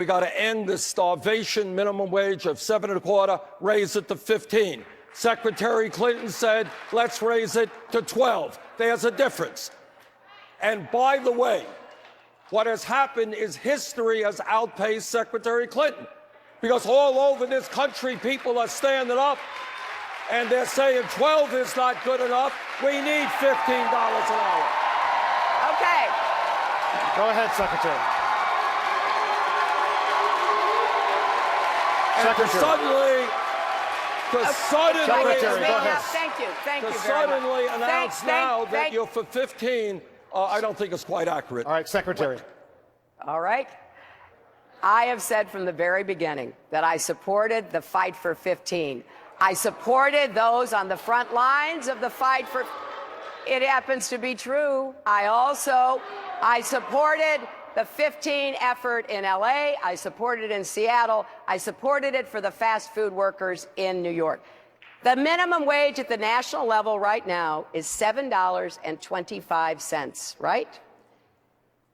We got to end the starvation minimum wage of 7.25, raise it to 15. Secretary Clinton said, let's raise it to 12. There's a difference. And by the way, what has happened is history has outpaced Secretary Clinton, because all over this country, people are standing up and they're saying 12 is not good enough. We need $15 an hour. Okay. Go ahead, Secretary. Suddenly, Secretary, go ahead. Thank you very much. Suddenly announce now that you're for 15, I don't think it's quite accurate. All right, Secretary. All right. I have said from the very beginning that I supported the fight for 15. I supported those on the front lines of the fight for. It happens to be true. I supported the 15 effort in LA. I supported it in Seattle. I supported it for the fast food workers in New York. The minimum wage at the national level right now is $7.25, right?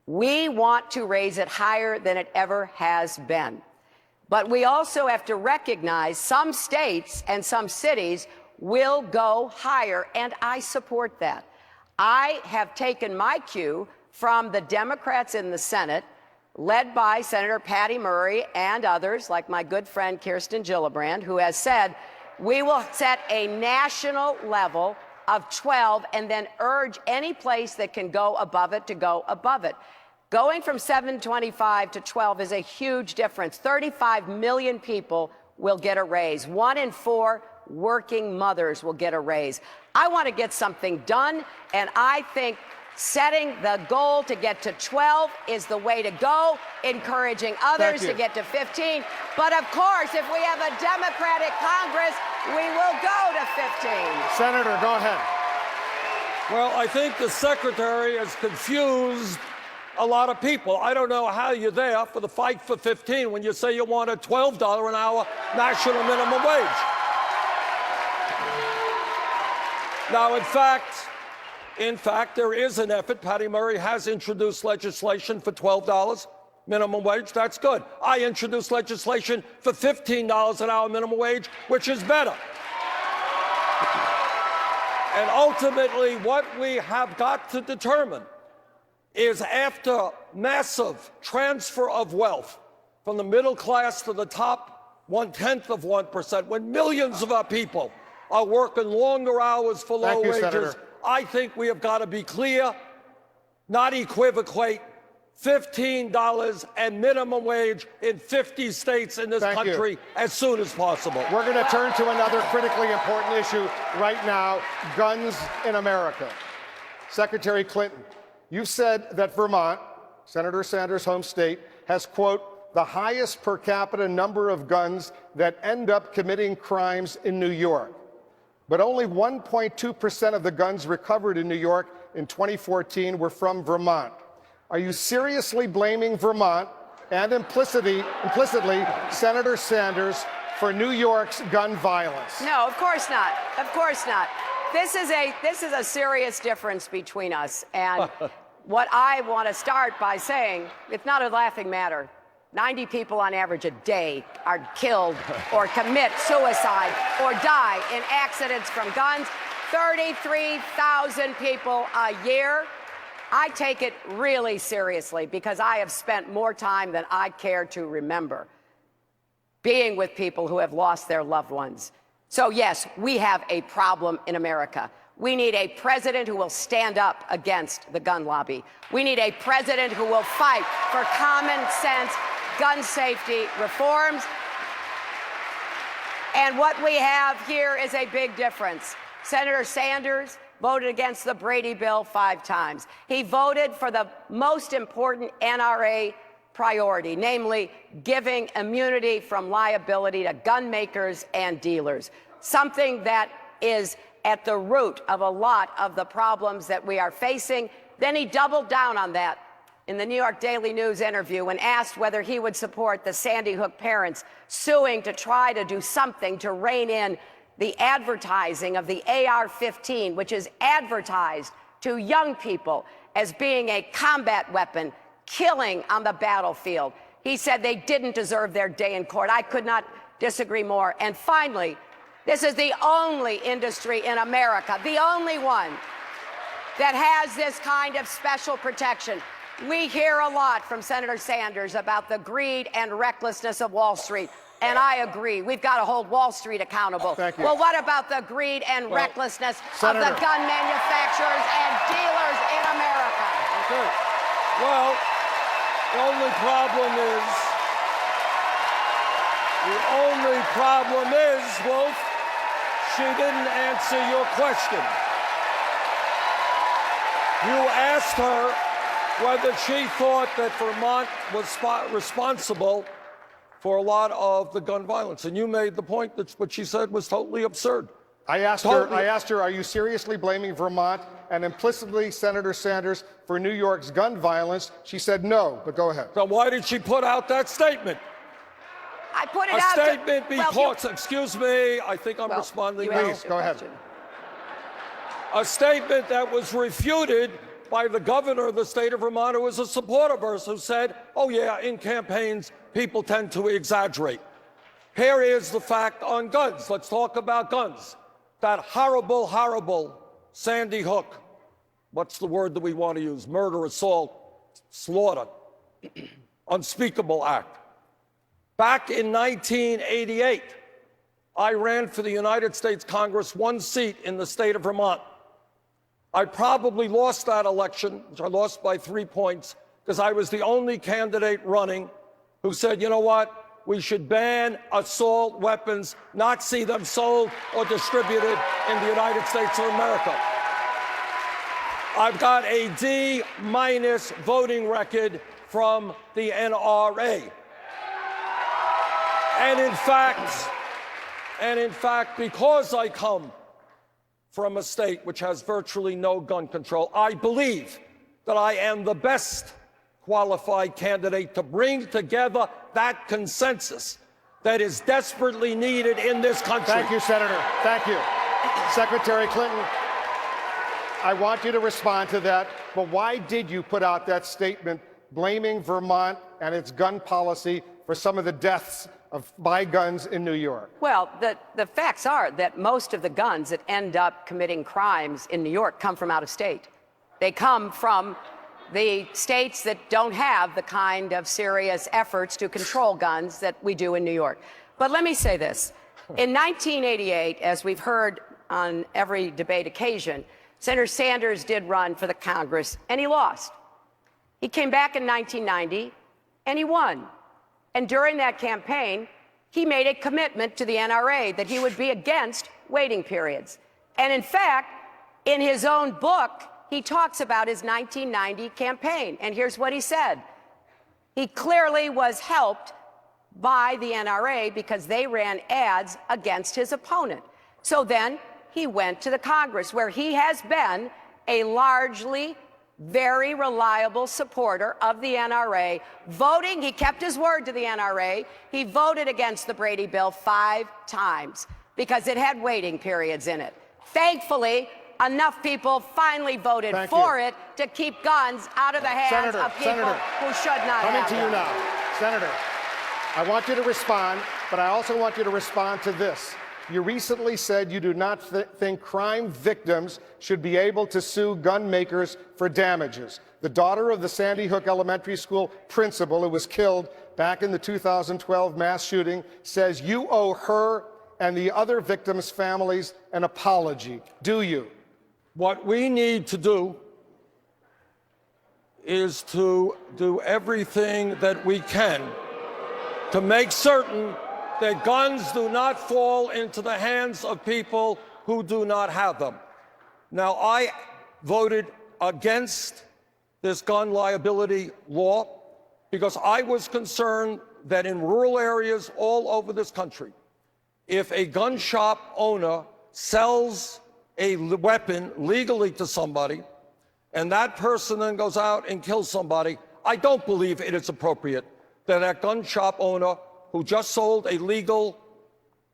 We want to raise it higher than it ever has been. But we also have to recognize some states and some cities will go higher, and I support that. I have taken my cue from the Democrats in the Senate, led by Senator Patty Murray and others, like my good friend Kirsten Gillibrand, who has said, we will set a national level of 12 and then urge any place that can go above it to go above it. Going from 7.25 to 12 is a huge difference. 35 million people will get a raise. 1 in 4 working mothers will get a raise. I want to get something done, and I think setting the goal to get to 12 is the way to go, encouraging others to get to 15. But of course, if we have a Democratic Congress, we will go to 15. Senator, go ahead. Well, I think the Secretary has confused a lot of people. I don't know how you're there for the fight for 15 when you say you want a $12 an hour national minimum wage. Now, in fact, there is an effort. Patty Murray has introduced legislation for $12 minimum wage. That's good. I introduced legislation for $15 an hour minimum wage, which is better. And ultimately, what we have got to determine is, after massive transfer of wealth from the middle class to the top 0.1%, when millions of our people are working longer hours for low wages, Senator. I think we have got to be clear, not equivocate. $15 and minimum wage in 50 states in this country as soon as possible. We're going to turn to another critically important issue right now, guns in America. Secretary Clinton, you've said that Vermont, Senator Sanders' home state, has, quote, the highest per capita number of guns that end up committing crimes in New York. But only 1.2% of the guns recovered in New York in 2014 were from Vermont. Are you seriously blaming Vermont and implicitly Senator Sanders for New York's gun violence? No, of course not. Of course not. This is a serious difference between us. And what I want to start by saying, it's not a laughing matter. 90 people on average a day are killed or commit suicide or die in accidents from guns. 33,000 people a year. I take it really seriously because I have spent more time than I care to remember being with people who have lost their loved ones. So yes, we have a problem in America. We need a president who will stand up against the gun lobby. We need a president who will fight for common sense gun safety reforms. And what we have here is a big difference. Senator Sanders voted against the Brady bill 5 times. He voted for the most important NRA priority, namely giving immunity from liability to gun makers and dealers, something that is at the root of a lot of the problems that we are facing. Then he doubled down on that in the New York Daily News interview when asked whether he would support the Sandy Hook parents suing to try to do something to rein in the advertising of the AR-15, which is advertised to young people as being a combat weapon, killing on the battlefield. He said they didn't deserve their day in court. I could not disagree more. And finally, this is the only industry in America, the only one that has this kind of special protection. We hear a lot from Senator Sanders about the greed and recklessness of Wall Street. And I agree. We've got to hold Wall Street accountable. Thank you. Well, what about the greed and recklessness Senator, of the gun manufacturers and dealers in America? Okay. Well, the only problem is, Wolf, she didn't answer your question. You asked her whether she thought that Vermont was responsible for a lot of the gun violence, and you made the point that what she said was totally absurd. I asked her, are you seriously blaming Vermont and implicitly Senator Sanders for New York's gun violence? She said no, but go ahead. So why did she put out that statement? I put it A out statement well, because, excuse me, I think I'm responding now. Please, go ahead. A statement that was refuted by the governor of the state of Vermont, who was a supporter of hers, who said, oh yeah, in campaigns, people tend to exaggerate. Here is the fact on guns. Let's talk about guns. That horrible, horrible Sandy Hook, what's the word that we want to use? Murder, assault, slaughter, unspeakable act. Back in 1988, I ran for the United States Congress, one seat in the state of Vermont. I probably lost that election, which I lost by 3 points, because I was the only candidate running who said, you know what, we should ban assault weapons, not see them sold or distributed in the United States of America. I've got a D- voting record from the NRA. And in fact, because I come from a state which has virtually no gun control, I believe that I am the best qualified candidate to bring together that consensus that is desperately needed in this country. Thank you, Senator. Thank you. Secretary Clinton, I want you to respond to that, but why did you put out that statement blaming Vermont and its gun policy for some of the deaths by guns in New York? Well, the facts are that most of the guns that end up committing crimes in New York come from out of state. They come from the states that don't have the kind of serious efforts to control guns that we do in New York. But let me say this. In 1988, as we've heard on every debate occasion, Senator Sanders did run for the Congress, and he lost. He came back in 1990, and he won. And during that campaign, he made a commitment to the NRA that he would be against waiting periods. And in fact, in his own book, he talks about his 1990 campaign. And here's what he said. He clearly was helped by the NRA because they ran ads against his opponent. So then he went to the Congress, where he has been a largely very reliable supporter of the NRA, voting, he kept his word to the NRA, he voted against the Brady bill 5 times because it had waiting periods in it. Thankfully, enough people finally voted for it to keep guns out of the hands of people who should not have them. Coming to you now. Senator, I want you to respond, but I also want you to respond to this. You recently said you do not think crime victims should be able to sue gun makers for damages. The daughter of the Sandy Hook Elementary School principal who was killed back in the 2012 mass shooting says you owe her and the other victims' families an apology. Do you? What we need to do is to do everything that we can to make certain that guns do not fall into the hands of people who do not have them. Now, I voted against this gun liability law because I was concerned that in rural areas all over this country, if a gun shop owner sells a weapon legally to somebody and that person then goes out and kills somebody, I don't believe it is appropriate that that gun shop owner who just sold a legal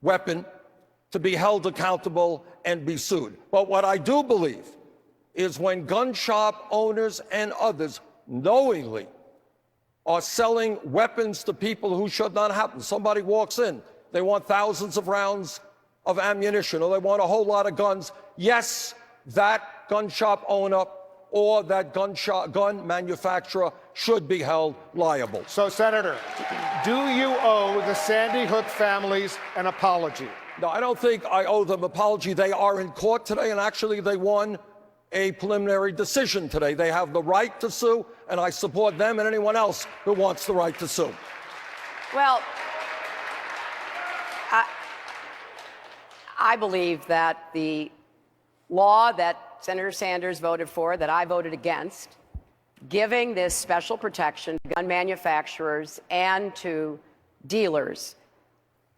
weapon to be held accountable and be sued. But what I do believe is when gun shop owners and others knowingly are selling weapons to people who should not have them. Somebody walks in, they want thousands of rounds of ammunition, or they want a whole lot of guns. Yes, that gun shop owner or that gun manufacturer should be held liable. So, Senator, do you owe the Sandy Hook families an apology? No, I don't think I owe them an apology. They are in court today, and actually they won a preliminary decision today. They have the right to sue, and I support them and anyone else who wants the right to sue. Well, I believe that the law that Senator Sanders voted for, that I voted against, giving this special protection to gun manufacturers and to dealers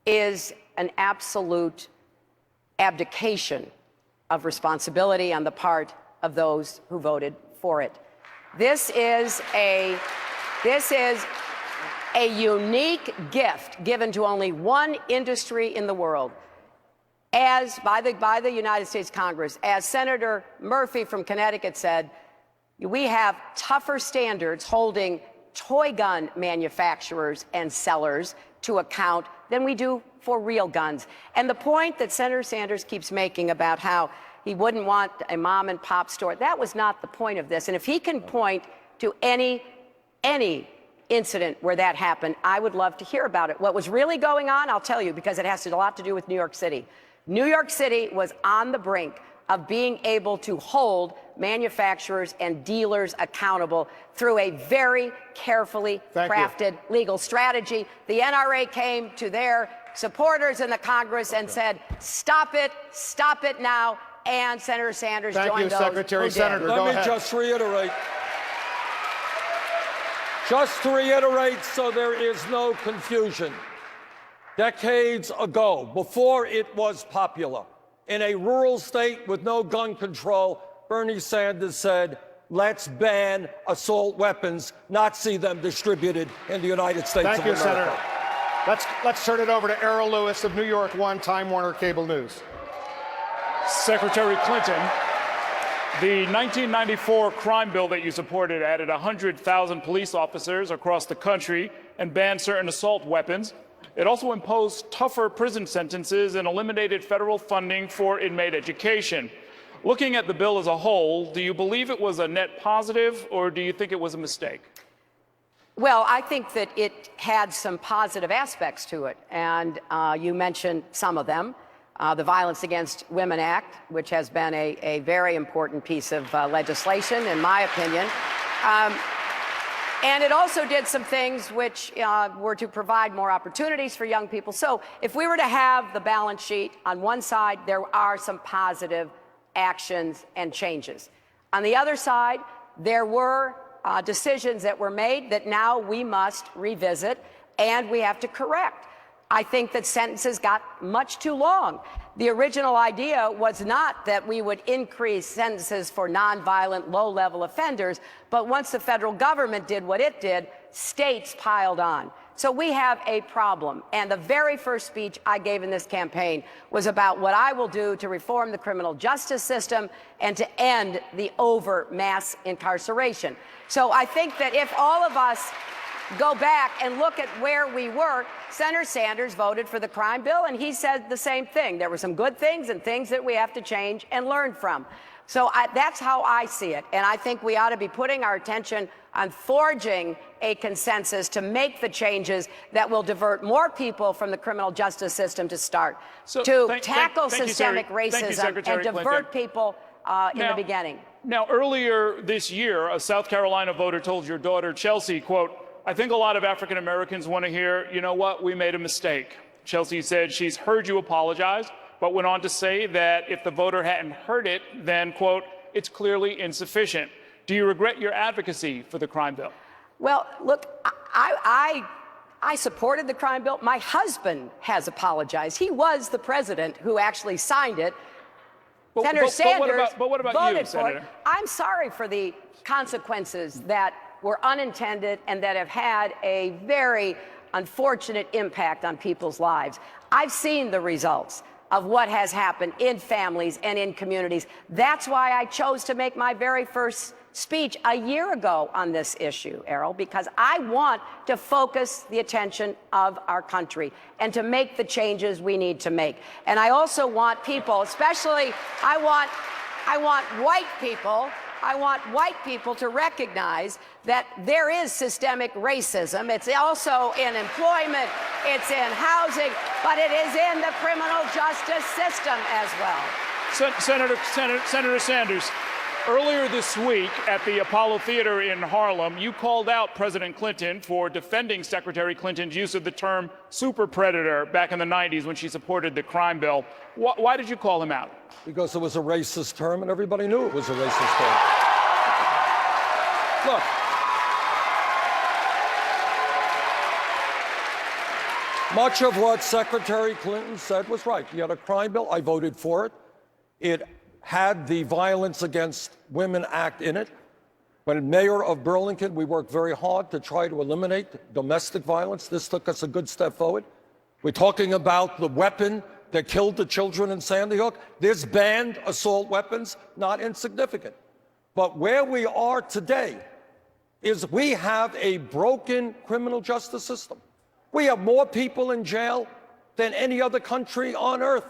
is an absolute abdication of responsibility on the part of those who voted for it. This is a unique gift given to only one industry in the world, as by the United States Congress. As Senator Murphy from Connecticut said, we have tougher standards holding toy gun manufacturers and sellers to account than we do for real guns. And the point that Senator Sanders keeps making about how he wouldn't want a mom and pop store, that was not the point of this. And if he can point to any incident where that happened, I would love to hear about it. What was really going on, I'll tell you, because it has a lot to do with New York City. New York City was on the brink of being able to hold manufacturers and dealers accountable through a very carefully crafted legal strategy. The NRA came to their supporters in the Congress and said, stop it now. And Senator Sanders joined those Secretary. who did. Senator, go ahead. Let me just reiterate. Just to reiterate so there is no confusion. Decades ago, before it was popular, in a rural state with no gun control, Bernie Sanders said, let's ban assault weapons, not see them distributed in the United States of America. Thank you, Senator. Let's turn it over to Errol Lewis of New York One Time Warner Cable News. Secretary Clinton, the 1994 crime bill that you supported added 100,000 police officers across the country and banned certain assault weapons. It also imposed tougher prison sentences and eliminated federal funding for inmate education. Looking at the bill as a whole, do you believe it was a net positive, or do you think it was a mistake? Well, I think that it had some positive aspects to it, and you mentioned some of them. The Violence Against Women Act, which has been a very important piece of legislation, in my opinion. And it also did some things which were to provide more opportunities for young people. So if we were to have the balance sheet, on one side, there are some positive actions and changes. On the other side, there were decisions that were made that now we must revisit and we have to correct. I think that sentences got much too long. The original idea was not that we would increase sentences for nonviolent, low-level offenders, but once the federal government did what it did, states piled on. So we have a problem. And the very first speech I gave in this campaign was about what I will do to reform the criminal justice system and to end the mass incarceration. So I think that if all of us go back and look at where we were, Senator Sanders voted for the crime bill, and he said the same thing. There were some good things and things that we have to change and learn from. So that's how I see it. And I think we ought to be putting our attention on forging a consensus to make the changes that will divert more people from the criminal justice system to tackle systemic racism and divert people in the beginning. Now, earlier this year, a South Carolina voter told your daughter, Chelsea, quote, I think a lot of African Americans want to hear, you know what, we made a mistake. Chelsea said she's heard you apologize, but went on to say that if the voter hadn't heard it, then, quote, it's clearly insufficient. Do you regret your advocacy for the crime bill? Well, look, I supported the crime bill. My husband has apologized. He was the president who actually signed it. Senator Sanders voted for it. I'm sorry for the consequences that were unintended and that have had a very unfortunate impact on people's lives. I've seen the results of what has happened in families and in communities. That's why I chose to make my very first speech a year ago on this issue, Errol, because I want to focus the attention of our country and to make the changes we need to make. And I also want people, especially I want white people to recognize that there is systemic racism. It's also in employment, it's in housing, but it is in the criminal justice system as well. Senator Sanders, earlier this week at the Apollo Theater in Harlem, you called out President Clinton for defending Secretary Clinton's use of the term super predator back in the 90s when she supported the crime bill. Why did you call him out? Because it was a racist term and everybody knew it was a racist term. Look, much of what Secretary Clinton said was right. He had a crime bill. I voted for it. It had the Violence Against Women Act in it. When mayor of Burlington, we worked very hard to try to eliminate domestic violence. This took us a good step forward. We're talking about the weapon that killed the children in Sandy Hook. This banned assault weapons, not insignificant. But where we are today is we have a broken criminal justice system. We have more people in jail than any other country on earth.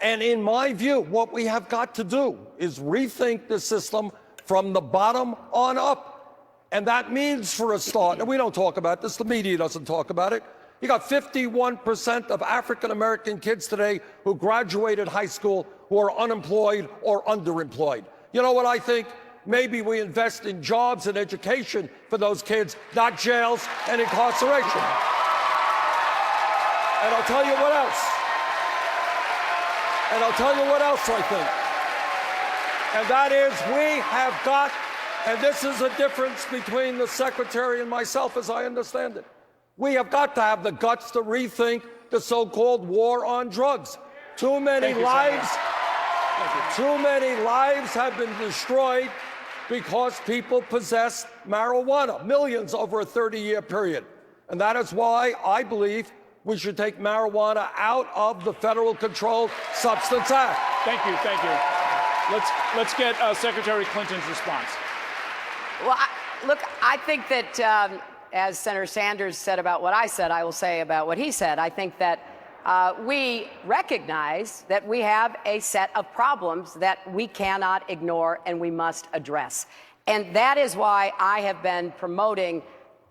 And in my view, what we have got to do is rethink the system from the bottom on up. And that means, for a start, and we don't talk about this, the media doesn't talk about it, you got 51% of African-American kids today who graduated high school who are unemployed or underemployed. You know what I think? Maybe we invest in jobs and education for those kids, not jails and incarceration. And I'll tell you what else. I think. And that is we have got, and this is a difference between the Secretary and myself as I understand it, we have got to have the guts to rethink the so-called war on drugs. Too many lives have been destroyed because people possess marijuana, millions over a 30-year period. And that is why I believe we should take marijuana out of the Federal Controlled Substance Act. Thank you. Let's get Secretary Clinton's response. Well, I think that as Senator Sanders said about what I said, I will say about what he said. I think that we recognize that we have a set of problems that we cannot ignore and we must address. And that is why I have been promoting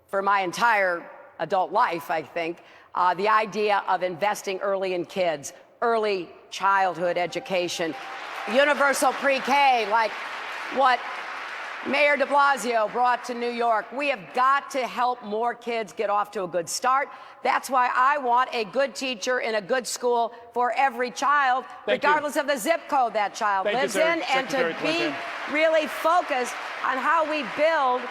for my entire adult life, I think, the idea of investing early in kids, early childhood education, universal pre-K, like what Mayor de Blasio brought to New York. We have got to help more kids get off to a good start. That's why I want a good teacher in a good school for every child, regardless of the zip code that child lives in, and to be really focused on how we build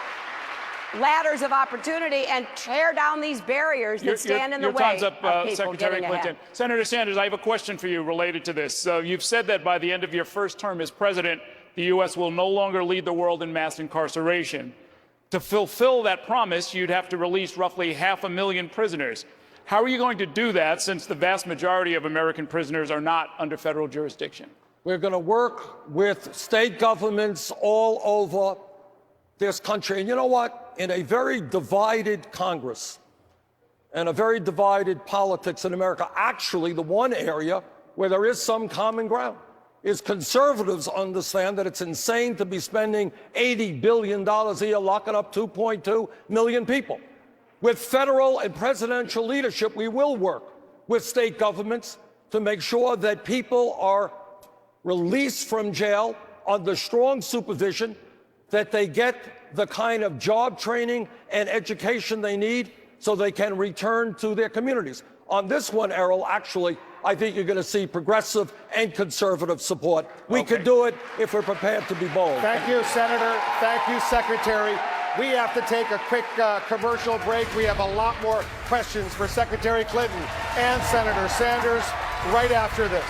ladders of opportunity and tear down these barriers that stand in the way time's up, of people Secretary getting Clinton. ahead. Senator Sanders, I have a question for you related to this. You've said that by the end of your first term as president, the U.S. will no longer lead the world in mass incarceration. To fulfill that promise, you'd have to release roughly 500,000 prisoners. How are you going to do that, since the vast majority of American prisoners are not under federal jurisdiction? We're going to work with state governments all over this country. And you know what? In a very divided Congress and a very divided politics in America, actually the one area where there is some common ground is conservatives understand that it's insane to be spending $80 billion a year locking up 2.2 million people. With federal and presidential leadership, we will work with state governments to make sure that people are released from jail under strong supervision, that they get the kind of job training and education they need so they can return to their communities. On this one, Errol, actually, I think you're going to see progressive and conservative support. We can do it if we're prepared to be bold. Thank you, Senator. Thank you, Secretary. We have to take a quick commercial break. We have a lot more questions for Secretary Clinton and Senator Sanders right after this.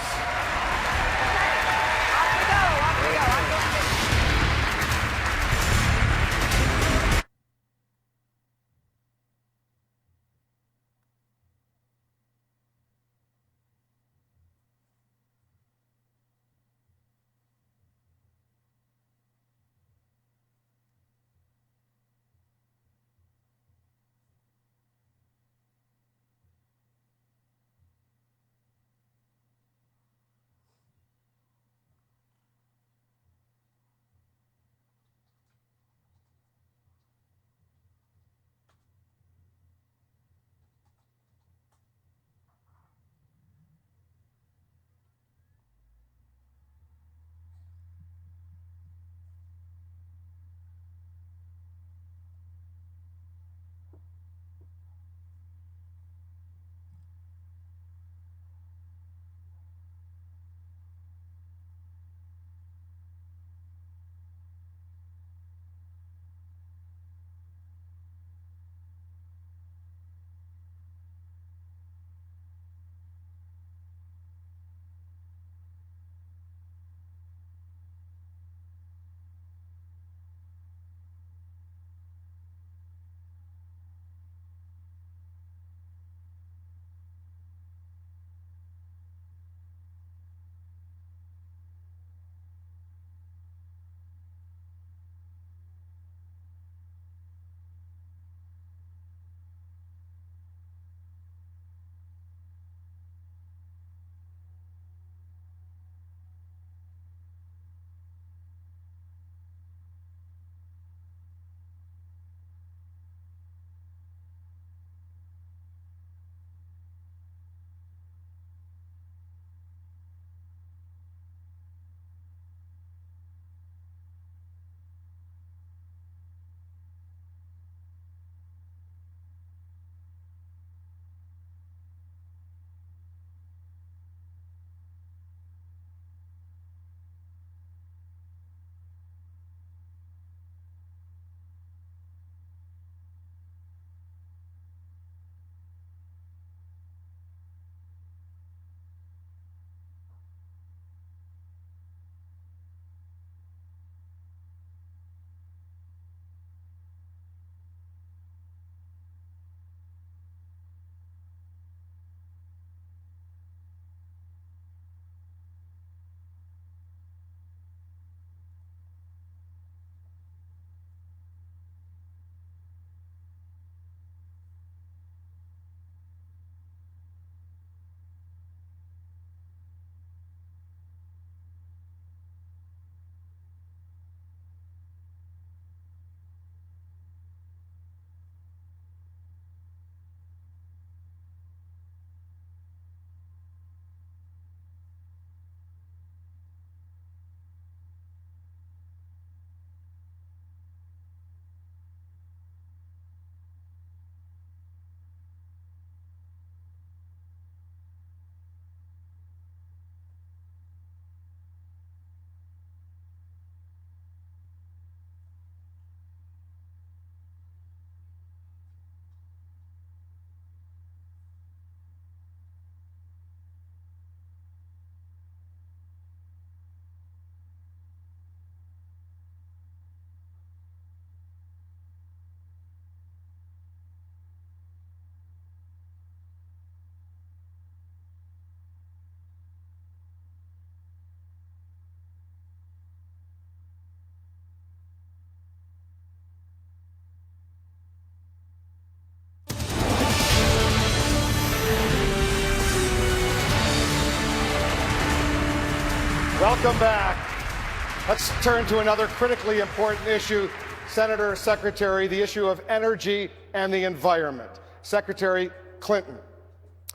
Welcome back. Let's turn to another critically important issue, Senator, Secretary, the issue of energy and the environment. Secretary Clinton,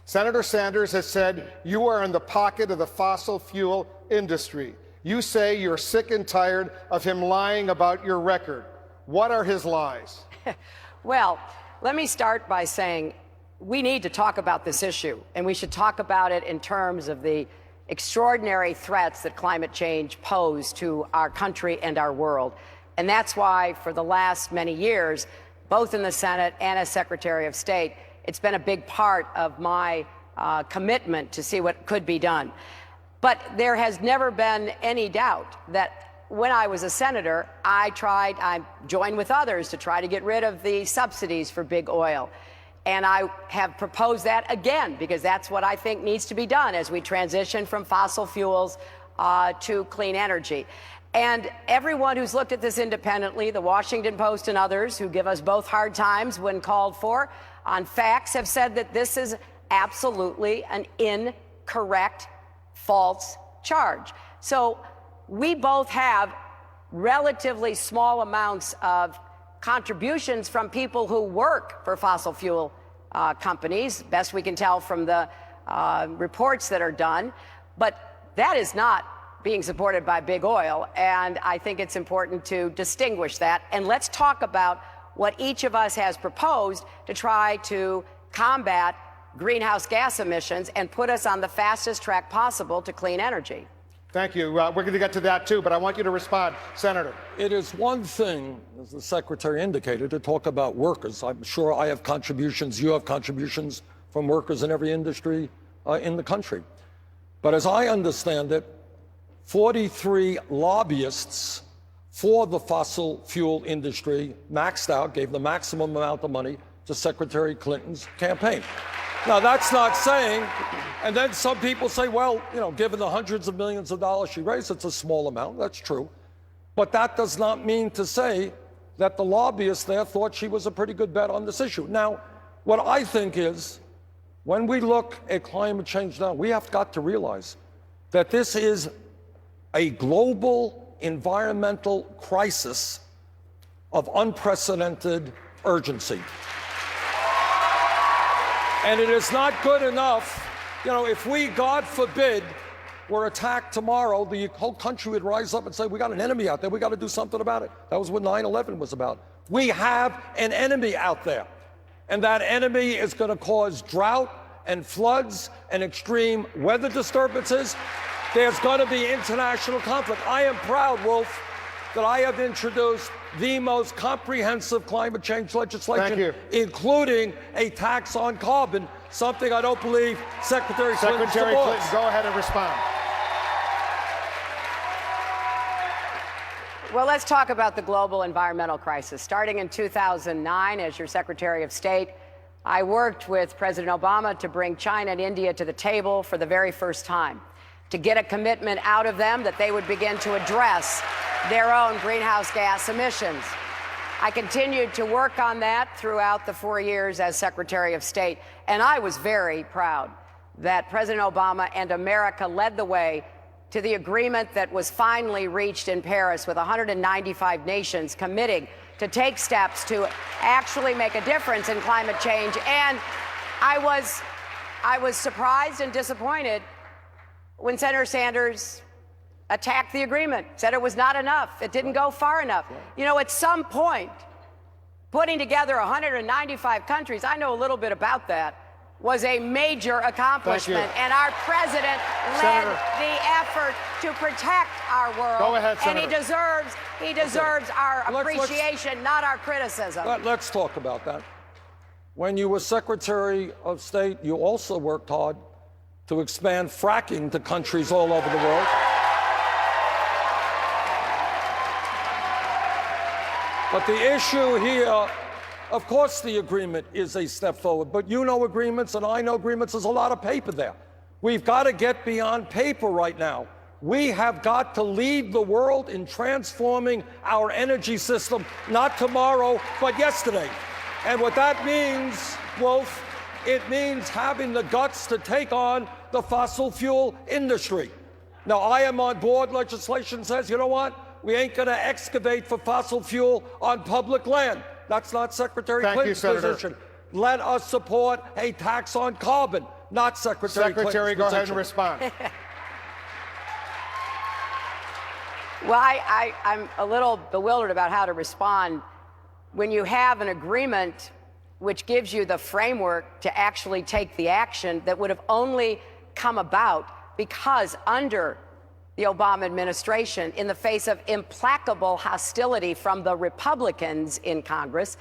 Senator Sanders has said you are in the pocket of the fossil fuel industry. You say you're sick and tired of him lying about your record. What are his lies? Well, let me start by saying we need to talk about this issue, and we should talk about it in terms of the extraordinary threats that climate change pose to our country and our world. And that's why for the last many years, both in the Senate and as Secretary of State, it's been a big part of my commitment to see what could be done. But there has never been any doubt that when I was a senator, I joined with others to try to get rid of the subsidies for big oil. And I have proposed that again, because that's what I think needs to be done as we transition from fossil fuels to clean energy. And everyone who's looked at this independently, the Washington Post and others who give us both hard times when called for on facts, have said that this is absolutely an incorrect, false charge. So we both have relatively small amounts of contributions from people who work for fossil fuel companies, best we can tell from the reports that are done. But that is not being supported by big oil, and I think it's important to distinguish that. And let's talk about what each of us has proposed to try to combat greenhouse gas emissions and put us on the fastest track possible to clean energy. Thank you. We're going to get to that too, but I want you to respond, Senator. It is one thing, as the Secretary indicated, to talk about workers. I'm sure I have contributions, you have contributions from workers in every industry in the country. But as I understand it, 43 lobbyists for the fossil fuel industry maxed out, gave the maximum amount of money to Secretary Clinton's campaign. Now, that's not saying, and then some people say, well, you know, given the hundreds of millions of dollars she raised, it's a small amount. That's true. But that does not mean to say that the lobbyists there thought she was a pretty good bet on this issue. Now, what I think is, when we look at climate change now, we have got to realize that this is a global environmental crisis of unprecedented urgency. And it is not good enough, you know, if we, God forbid, were attacked tomorrow, the whole country would rise up and say, we got an enemy out there, we got to do something about it. That was what 9/11 was about. We have an enemy out there, and that enemy is going to cause drought and floods and extreme weather disturbances. There's going to be international conflict. I am proud, Wolf, that I have introduced the most comprehensive climate change legislation, including a tax on carbon, something I don't believe Secretary Clinton supports. Secretary Clinton, go ahead and respond. Well, let's talk about the global environmental crisis. Starting in 2009, as your Secretary of State, I worked with President Obama to bring China and India to the table for the very first time, to get a commitment out of them that they would begin to address their own greenhouse gas emissions. I continued to work on that throughout the 4 years as Secretary of State, and I was very proud that President Obama and America led the way to the agreement that was finally reached in Paris, with 195 nations committing to take steps to actually make a difference in climate change. And I was surprised and disappointed when Senator Sanders attacked the agreement, said it was not enough, it didn't go far enough. You know, at some point, putting together 195 countries, I know a little bit about that, was a major accomplishment, and our president led the effort to protect our world. Go ahead, and Senator. he deserves our appreciation, not our criticism. Let's talk about that. When you were Secretary of State, you also worked hard to expand fracking to countries all over the world. But the issue here, of course the agreement is a step forward, but you know agreements and I know agreements, there's a lot of paper there. We've got to get beyond paper right now. We have got to lead the world in transforming our energy system, not tomorrow, but yesterday. And what that means, Wolf, it means having the guts to take on the fossil fuel industry. Now, I am on board. Legislation says, you know what? We ain't going to excavate for fossil fuel on public land. That's not Secretary Clinton's position. Let us support a tax on carbon, not Secretary Clinton's position. Go ahead and respond. Well, I'm a little bewildered about how to respond when you have an agreement which gives you the framework to actually take the action that would have only come about because under the Obama administration, in the face of implacable hostility from the Republicans in Congress,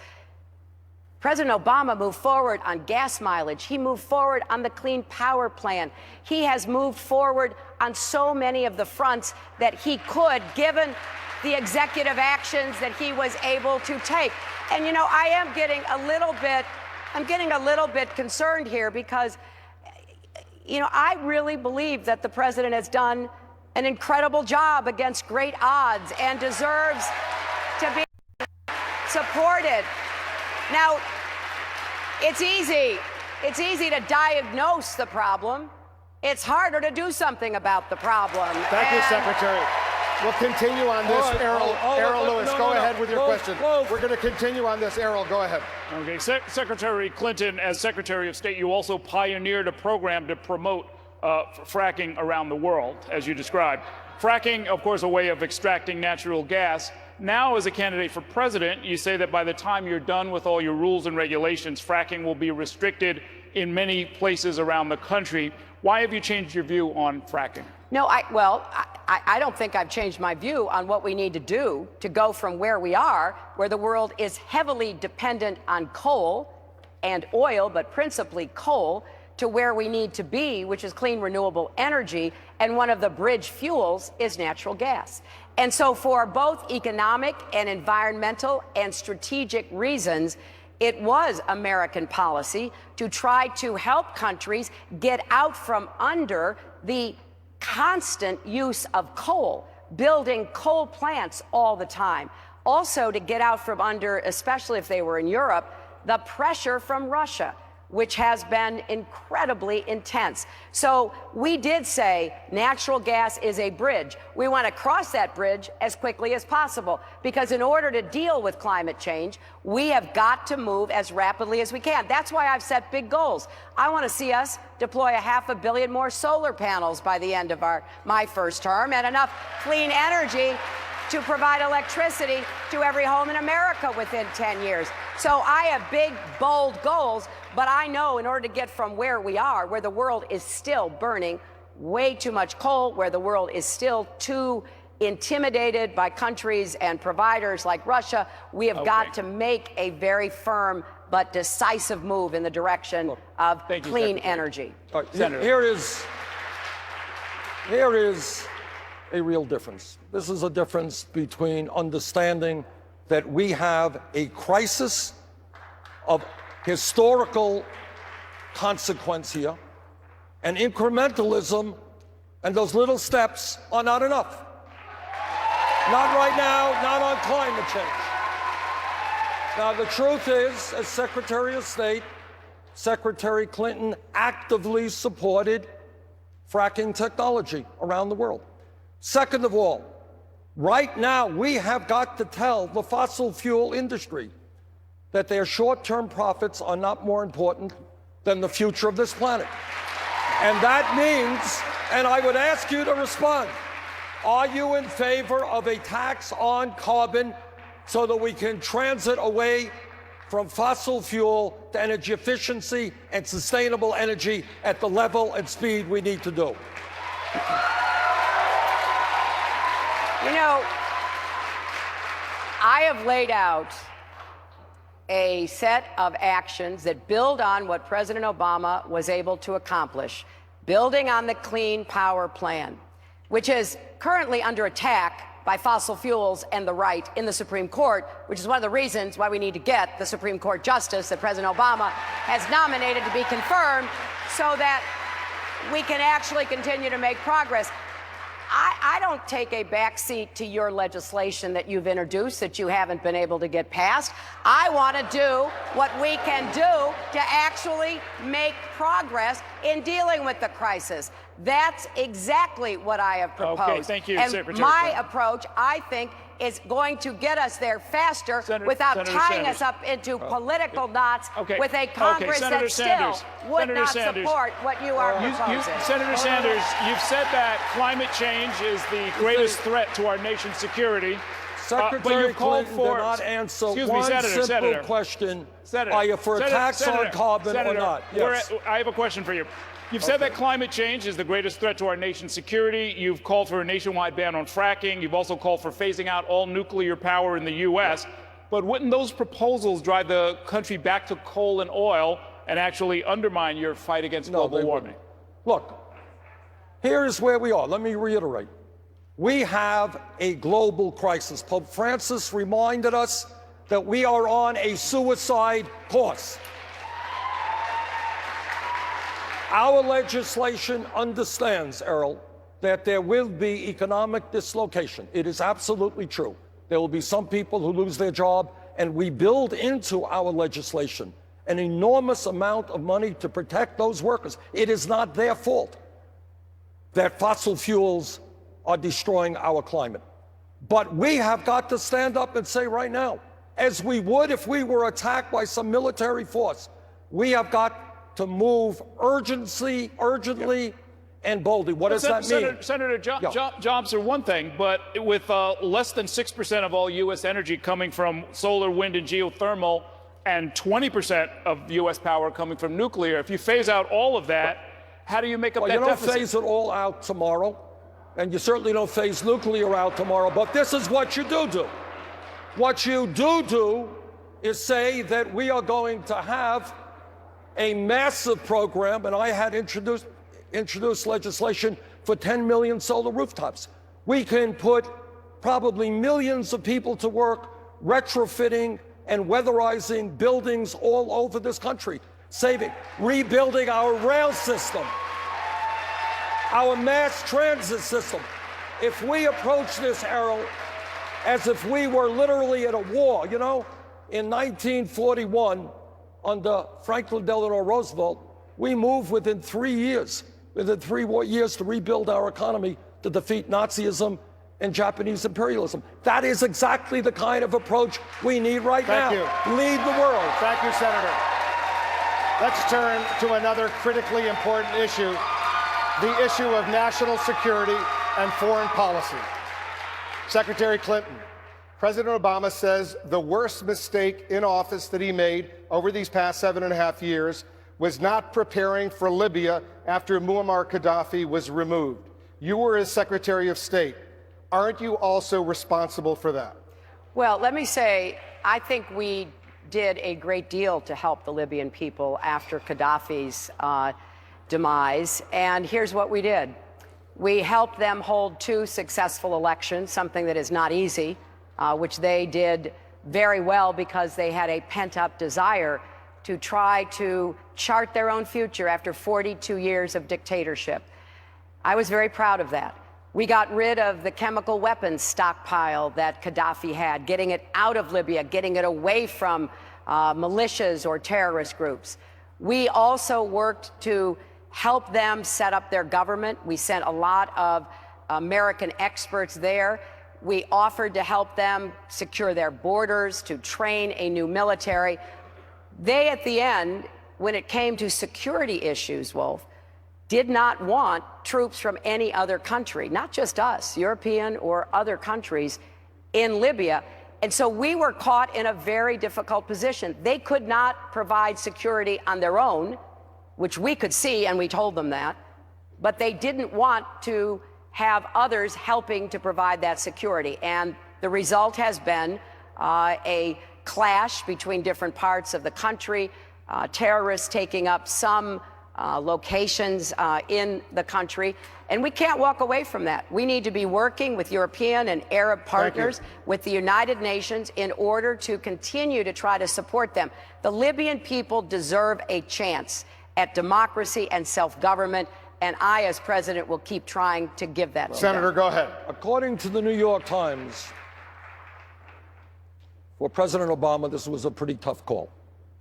President Obama moved forward on gas mileage. He moved forward on the Clean Power Plan. He has moved forward on so many of the fronts that he could, given the executive actions that he was able to take. And, you know, I am getting a little bit concerned here because, you know, I really believe that the president has done an incredible job against great odds and deserves to be supported. Now, it's easy to diagnose the problem. It's harder to do something about the problem. Thank you, Secretary. We'll continue on this. Errol Lewis, go ahead with your question. We're going to continue on this. Errol, go ahead. Okay, Secretary Clinton, as Secretary of State, you also pioneered a program to promote fracking around the world, as you described. Fracking, of course, a way of extracting natural gas. Now, as a candidate for president, you say that by the time you're done with all your rules and regulations, fracking will be restricted in many places around the country. Why have you changed your view on fracking? No, I don't think I've changed my view on what we need to do to go from where we are, where the world is heavily dependent on coal and oil, but principally coal, to where we need to be, which is clean, renewable energy, and one of the bridge fuels is natural gas. And so for both economic and environmental and strategic reasons, it was American policy to try to help countries get out from under the constant use of coal, building coal plants all the time. Also to get out from under, especially if they were in Europe, the pressure from Russia, which has been incredibly intense. So we did say natural gas is a bridge. We want to cross that bridge as quickly as possible, because in order to deal with climate change, we have got to move as rapidly as we can. That's why I've set big goals. I want to see us deploy 500 million more solar panels by the end of my first term, and enough clean energy to provide electricity to every home in America within 10 years. So I have big, bold goals, but I know in order to get from where we are, where the world is still burning way too much coal, where the world is still too intimidated by countries and providers like Russia, we have got to make a very firm but decisive move in the direction of clean energy. Senator. Here is a real difference. This is a difference between understanding that we have a crisis of historical consequence here, and incrementalism and those little steps are not enough. Not right now, not on climate change. Now, the truth is, as Secretary of State, Secretary Clinton actively supported fracking technology around the world. Second of all, right now, we have got to tell the fossil fuel industry that their short-term profits are not more important than the future of this planet. And that means, and I would ask you to respond, are you in favor of a tax on carbon so that we can transit away from fossil fuel to energy efficiency and sustainable energy at the level and speed we need to do? You know, I have laid out a set of actions that build on what President Obama was able to accomplish, building on the Clean Power Plan, which is currently under attack by fossil fuels and the right in the Supreme Court, which is one of the reasons why we need to get the Supreme Court justice that President Obama has nominated to be confirmed so that we can actually continue to make progress. I don't take a backseat to your legislation that you've introduced that you haven't been able to get passed. I want to do what we can do to actually make progress in dealing with the crisis. That's exactly what I have proposed. Okay, thank you, and Secretary. my approach, I think, is going to get us there faster without Senator tying Sanders. us up into political knots with a Congress Senator that Sanders. still would Senator not Sanders. support what you are proposing. Senator Sanders, you've said that climate change is the greatest threat to our nation's security. Secretary Clinton did not answer one simple question. Are you for a tax on carbon or not? Yes. I have a question for you. You've said that climate change is the greatest threat to our nation's security. You've called for a nationwide ban on fracking. You've also called for phasing out all nuclear power in the U.S. But wouldn't those proposals drive the country back to coal and oil and actually undermine your fight against global warming? Look, here's where we are. Let me reiterate. We have a global crisis. Pope Francis reminded us that we are on a suicide course. Our legislation understands, Errol, that there will be economic dislocation. It is absolutely true. There will be some people who lose their job, and we build into our legislation an enormous amount of money to protect those workers. It is not their fault that fossil fuels are destroying our climate. But we have got to stand up and say right now, as we would if we were attacked by some military force, we have got to move urgently, and boldly. What does that mean? Senator, jobs are one thing, but with less than 6% of all U.S. energy coming from solar, wind, and geothermal, and 20% of U.S. power coming from nuclear, if you phase out all of that, how do you make up that deficit? You don't phase it all out tomorrow, and you certainly don't phase nuclear out tomorrow, but this is what you do. What you do is say that we are going to have a massive program, and I had introduced legislation for 10 million solar rooftops. We can put probably millions of people to work retrofitting and weatherizing buildings all over this country, rebuilding our rail system, our mass transit system. If we approach this, Errol, as if we were literally at a war, you know, in 1941, under Franklin Delano Roosevelt, we moved within 3 years to rebuild our economy to defeat Nazism and Japanese imperialism. That is exactly the kind of approach we need right now. Lead the world. Thank you, Senator. Let's turn to another critically important issue, the issue of national security and foreign policy. Secretary Clinton, President Obama says the worst mistake in office that he made over these past 7.5 years was not preparing for Libya after Muammar Gaddafi was removed. You were his Secretary of State. Aren't you also responsible for that? Well, let me say, I think we did a great deal to help the Libyan people after Gaddafi's demise. And here's what we did. We helped them hold 2 successful elections, something that is not easy, which they did very well because they had a pent-up desire to try to chart their own future after 42 years of dictatorship. I was very proud of that. We got rid of the chemical weapons stockpile that Gaddafi had, getting it out of Libya, getting it away from militias or terrorist groups. We also worked to help them set up their government. We sent a lot of American experts there. We offered to help them secure their borders, to train a new military. They, at the end, when it came to security issues, Wolf, did not want troops from any other country, not just us, European or other countries, in Libya. And so we were caught in a very difficult position. They could not provide security on their own, which we could see, and we told them that, but they didn't want to have others helping to provide that security. And the result has been a clash between different parts of the country, terrorists taking up some locations in the country. And we can't walk away from that. We need to be working with European and Arab partners, with the United Nations, in order to continue to try to support them. The Libyan people deserve a chance at democracy and self-government. and I, as president, will keep trying to give that to Senator, them. go ahead. According to the New York Times, for President Obama, this was a pretty tough call.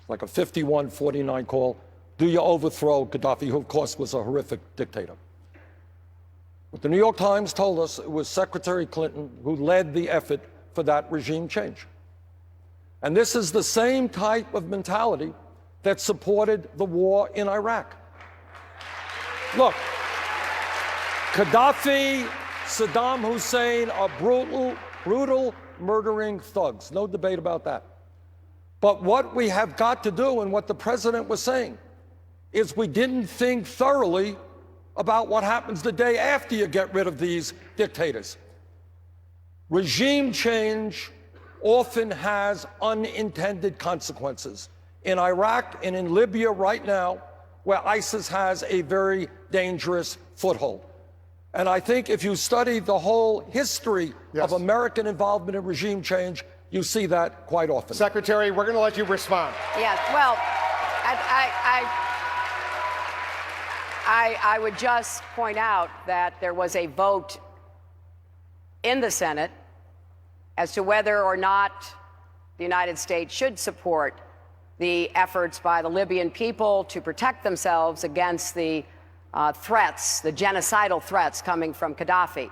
Like a 51-49 call. Do you overthrow Gaddafi, who, of course, was a horrific dictator? But the New York Times told us it was Secretary Clinton who led the effort for that regime change. And this is the same type of mentality that supported the war in Iraq. Look, Gaddafi, Saddam Hussein are brutal, murdering thugs. No debate about that. But what we have got to do, and what the president was saying, is we didn't think thoroughly about what happens the day after you get rid of these dictators. Regime change often has unintended consequences. In Iraq and in Libya right now, where ISIS has a very dangerous foothold. And I think if you study the whole history of American involvement in regime change, you see that quite often. Secretary, we're going to let you respond. Yes, well, I would just point out that there was a vote in the Senate as to whether or not the United States should support the efforts by the Libyan people to protect themselves against the threats, the genocidal threats coming from Gaddafi,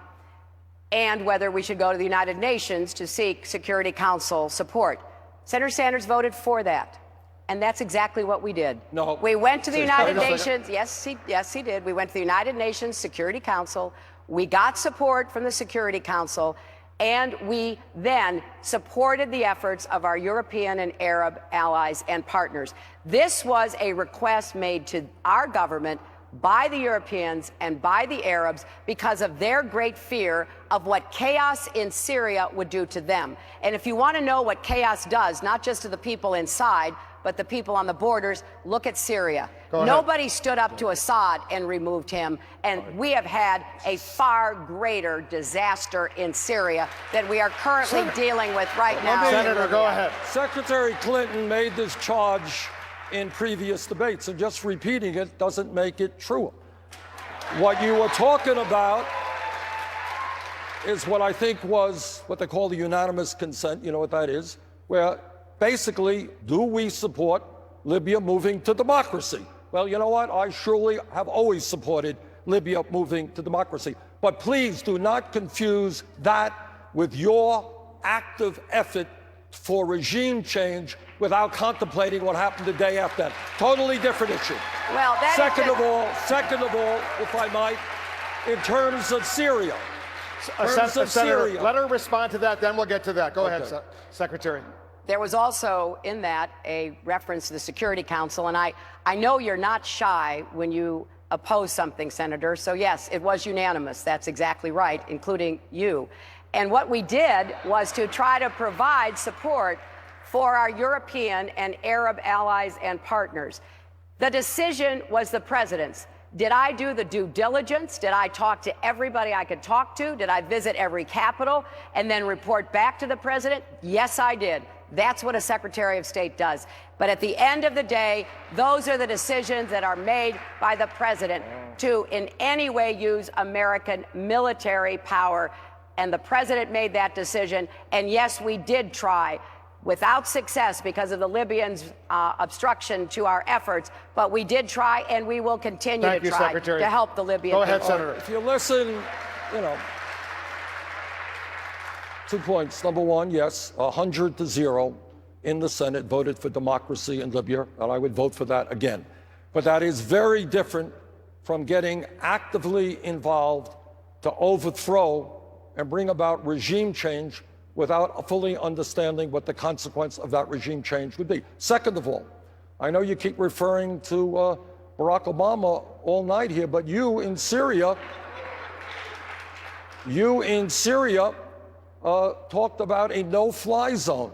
and whether we should go to the United Nations to seek Security Council support. Senator Sanders voted for that, and that's exactly what we did. No. We went to the United Nations. Yes, he did. We went to the United Nations Security Council. We got support from the Security Council, and we then supported the efforts of our European and Arab allies and partners. This was a request made to our government by the Europeans and by the Arabs because of their great fear of what chaos in Syria would do to them. And if you want to know what chaos does, not just to the people inside, but the people on the borders, look at Syria. Nobody stood up to Assad and removed him, and we have had a far greater disaster in Syria that we are currently dealing with right now. Senator, go ahead. Secretary Clinton made this charge in previous debates, and just repeating it doesn't make it true. What you were talking about is what I think was what they call the unanimous consent, you know what that is, where basically, do we support Libya moving to democracy? Well, you know what? I surely have always supported Libya moving to democracy. But please do not confuse that with your active effort for regime change without contemplating what happened the day after that. Totally different issue. Well, that second of all, if I might, in terms of Syria. Senator, let her respond to that, then we'll get to that. Go ahead, Secretary. There was also in that a reference to the Security Council, and I know you're not shy when you oppose something, Senator, so yes, it was unanimous. That's exactly right, including you. And what we did was to try to provide support for our European and Arab allies and partners. The decision was the president's. Did I do the due diligence? Did I talk to everybody I could talk to? Did I visit every capital and then report back to the president? Yes, I did. That's what a Secretary of State does. But at the end of the day, those are the decisions that are made by the president to in any way use American military power. And the president made that decision. And yes, we did try, without success because of the Libyans' obstruction to our efforts, but we did try and we will continue to try to help the Libyan people. Go ahead, Senator. If you listen, you know, 2 points. Number one, yes, 100-0 in the Senate voted for democracy in Libya, and I would vote for that again. But that is very different from getting actively involved to overthrow and bring about regime change without fully understanding what the consequence of that regime change would be. Second of all, I know you keep referring to Barack Obama all night here, but you in Syria talked about a no-fly zone,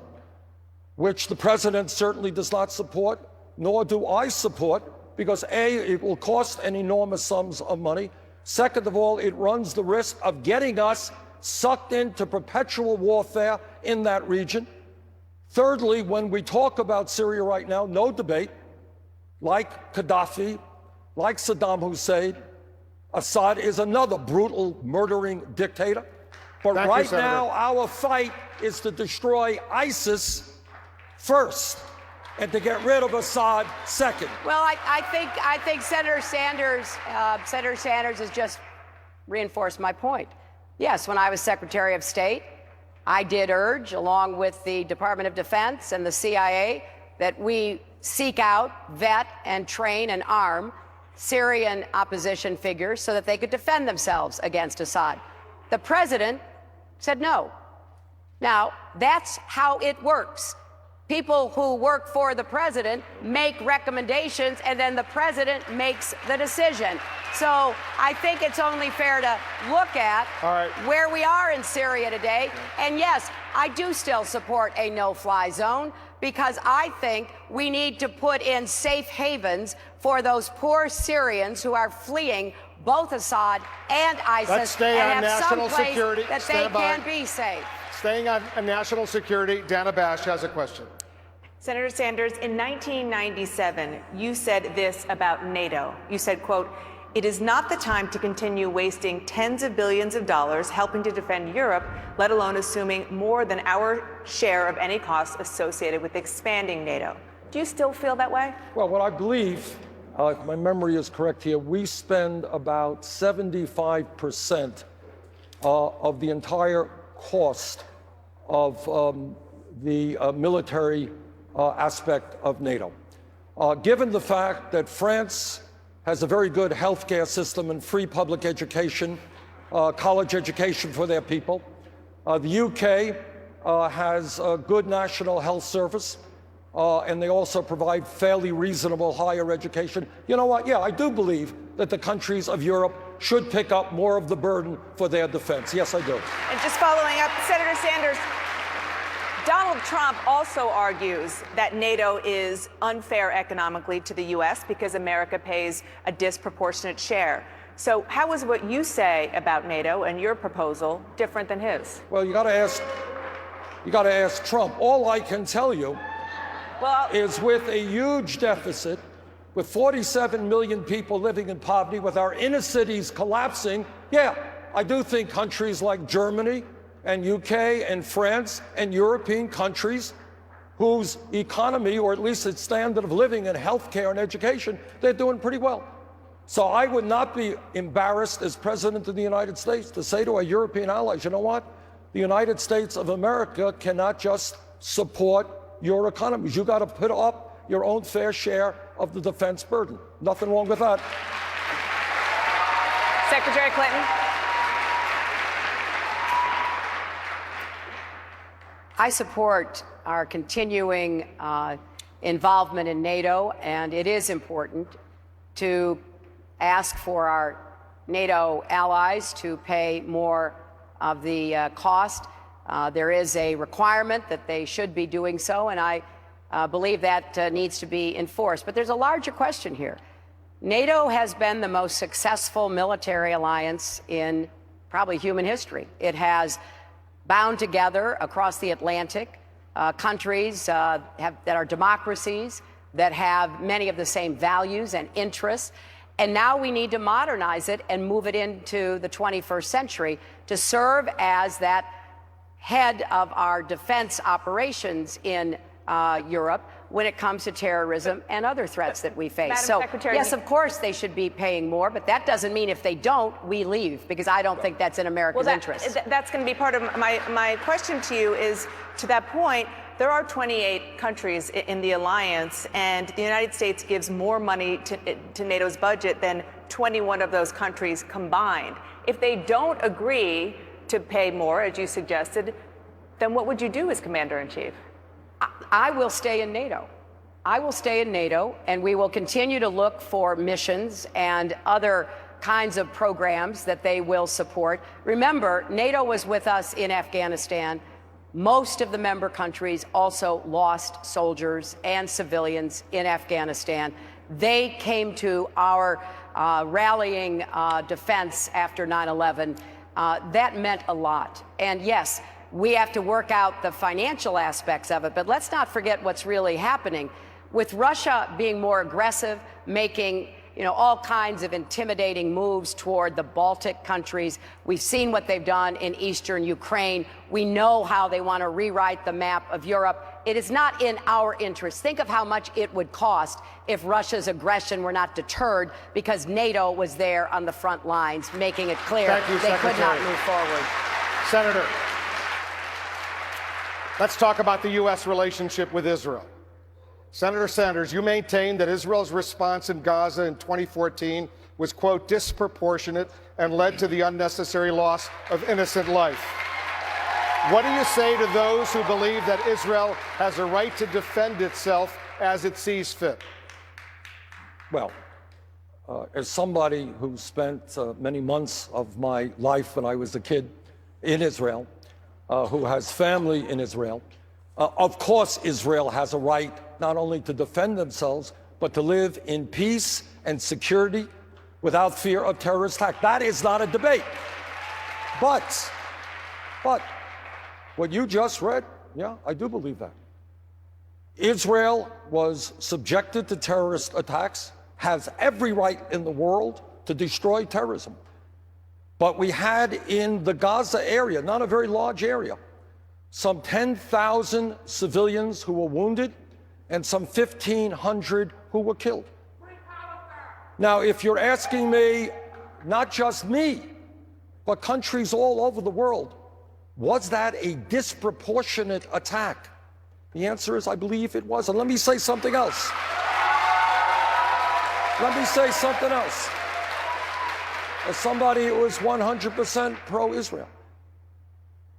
which the president certainly does not support, nor do I support, because A, it will cost an enormous sums of money. Second of all, it runs the risk of getting us sucked into perpetual warfare in that region. Thirdly, when we talk about Syria right now, no debate, like Gaddafi, like Saddam Hussein, Assad is another brutal, murdering dictator. But Thank you, right Senator. now, our fight is to destroy ISIS first and to get rid of Assad second. Well, I think Senator Sanders has just reinforced my point. Yes, when I was Secretary of State, I did urge, along with the Department of Defense and the CIA, that we seek out, vet, and train and arm Syrian opposition figures so that they could defend themselves against Assad. The president said no. Now, that's how it works. People who work for the president make recommendations, and then the president makes the decision. So I think it's only fair to look at where we are in Syria today. And yes, I do still support a no-fly zone, because I think we need to put in safe havens for those poor Syrians who are fleeing both Assad and ISIS. Let's stay on and have national some place security. that Stand they by. can be safe. Staying on national security, Dana Bash has a question. Senator Sanders, in 1997, you said this about NATO. You said, quote, "It is not the time to continue wasting tens of billions of dollars helping to defend Europe, let alone assuming more than our share of any costs associated with expanding NATO." Do you still feel that way? Well, what I believe, if my memory is correct here, we spend about 75% of the entire cost of the military aspect of NATO. Given the fact that France has a very good healthcare system and free public education, college education for their people, the UK has a good national health service, and they also provide fairly reasonable higher education. You know what? Yeah, I do believe that the countries of Europe should pick up more of the burden for their defense. Yes, I do. And just following up, Senator Sanders, Donald Trump also argues that NATO is unfair economically to the U.S. because America pays a disproportionate share. So how is what you say about NATO and your proposal different than his? Well, you got to ask Trump. All I can tell you is with a huge deficit, with 47 million people living in poverty, with our inner cities collapsing, yeah, I do think countries like Germany and UK and France and European countries whose economy, or at least its standard of living and healthcare and education, they're doing pretty well. So I would not be embarrassed as President of the United States to say to our European allies, you know what? The United States of America cannot just support your economies. You got to put up your own fair share of the defense burden. Nothing wrong with that. Secretary Clinton. I support our continuing involvement in NATO, and it is important to ask for our NATO allies to pay more of the cost. There is a requirement that they should be doing so, and I believe that needs to be enforced. But there's a larger question here. NATO has been the most successful military alliance in probably human history. It has bound together across the Atlantic countries that are democracies, that have many of the same values and interests. And now we need to modernize it and move it into the 21st century to serve as that head of our defense operations in Europe when it comes to terrorism and other threats that we face. Madam So, Secretary, yes, of course they should be paying more, but that doesn't mean if they don't, we leave, because I don't think that's in America's interest. That's going to be part of my question to you is, to that point, there are 28 countries in the alliance, and the United States gives more money to NATO's budget than 21 of those countries combined. If they don't agree to pay more, as you suggested, then what would you do as Commander-in-Chief? I will stay in NATO. I will stay in NATO, and we will continue to look for missions and other kinds of programs that they will support. Remember, NATO was with us in Afghanistan. Most of the member countries also lost soldiers and civilians in Afghanistan. They came to our rallying defense after 9/11. That meant a lot. And yes, we have to work out the financial aspects of it, but let's not forget what's really happening. With Russia being more aggressive, making all kinds of intimidating moves toward the Baltic countries. We've seen what they've done in eastern Ukraine. We know how they want to rewrite the map of Europe. It is not in our interest. Think of how much it would cost if Russia's aggression were not deterred because NATO was there on the front lines, making it clear they could not move forward. Senator, let's talk about the U.S. relationship with Israel. Senator Sanders, you maintain that Israel's response in Gaza in 2014 was, quote, disproportionate and led to the unnecessary loss of innocent life. What do you say to those who believe that Israel has a right to defend itself as it sees fit? Well, as somebody who spent many months of my life when I was a kid in Israel, who has family in Israel, of course Israel has a right not only to defend themselves, but to live in peace and security without fear of terrorist attack. That is not a debate. But what you just read, yeah, I do believe that. Israel was subjected to terrorist attacks, has every right in the world to destroy terrorism. But we had in the Gaza area, not a very large area, some 10,000 civilians who were wounded and some 1,500 who were killed. Now, if you're asking me, not just me, but countries all over the world, was that a disproportionate attack? The answer is, I believe it was. And let me say something else. Let me say something else. As somebody who is 100% pro-Israel,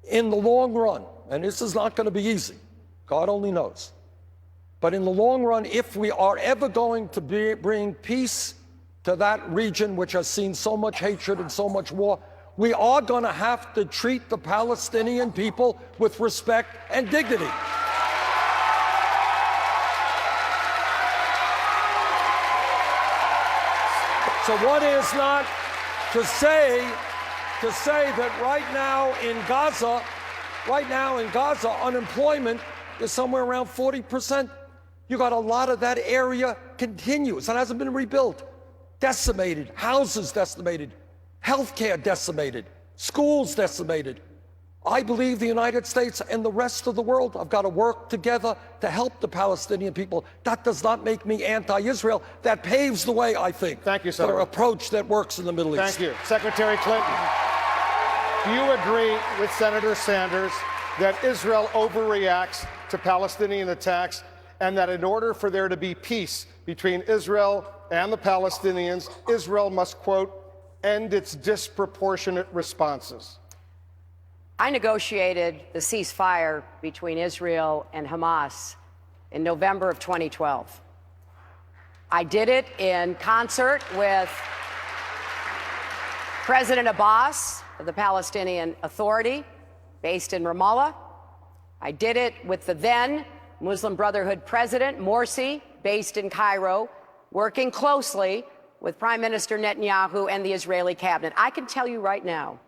in the long run, and this is not going to be easy, God only knows, but in the long run, if we are ever going to bring peace to that region which has seen so much hatred and so much war, we are going to have to treat the Palestinian people with respect and dignity. So what is not to say that right now in Gaza, unemployment is somewhere around 40%. You got a lot of that area continuous. It hasn't been rebuilt. Decimated, houses decimated, healthcare decimated, schools decimated. I believe the United States and the rest of the world have got to work together to help the Palestinian people. That does not make me anti-Israel. That paves the way, I think, Thank you, for Senator. an approach that works in the Middle East. Thank you. Secretary Clinton, do you agree with Senator Sanders that Israel overreacts to Palestinian attacks and that in order for there to be peace between Israel and the Palestinians, Israel must, quote, end its disproportionate responses? I negotiated the ceasefire between Israel and Hamas in November of 2012. I did it in concert with President Abbas of the Palestinian Authority, based in Ramallah. I did it with the then Muslim Brotherhood President, Morsi, based in Cairo, working closely with Prime Minister Netanyahu and the Israeli cabinet. I can tell you right now,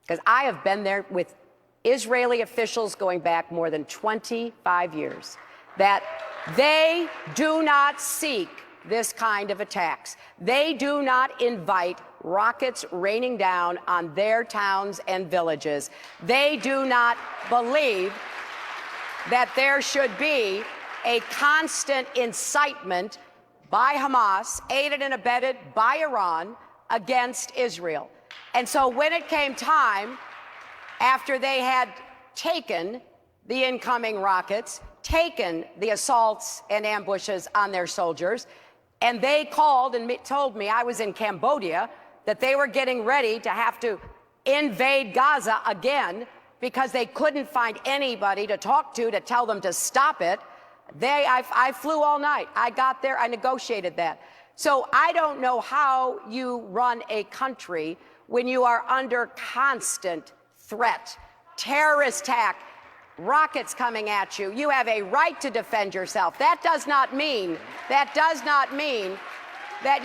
because I have been there with Israeli officials going back more than 25 years, that they do not seek this kind of attacks. They do not invite rockets raining down on their towns and villages. They do not believe that there should be a constant incitement by Hamas, aided and abetted by Iran, against Israel. And so when it came time, after they had taken the incoming rockets, taken the assaults and ambushes on their soldiers, and they called and told me, I was in Cambodia, that they were getting ready to have to invade Gaza again because they couldn't find anybody to talk to tell them to stop it. I flew all night. I got there. I negotiated that. So I don't know how you run a country when you are under constant threat, terrorist attack, rockets coming at you. You have a right to defend yourself. That does not mean that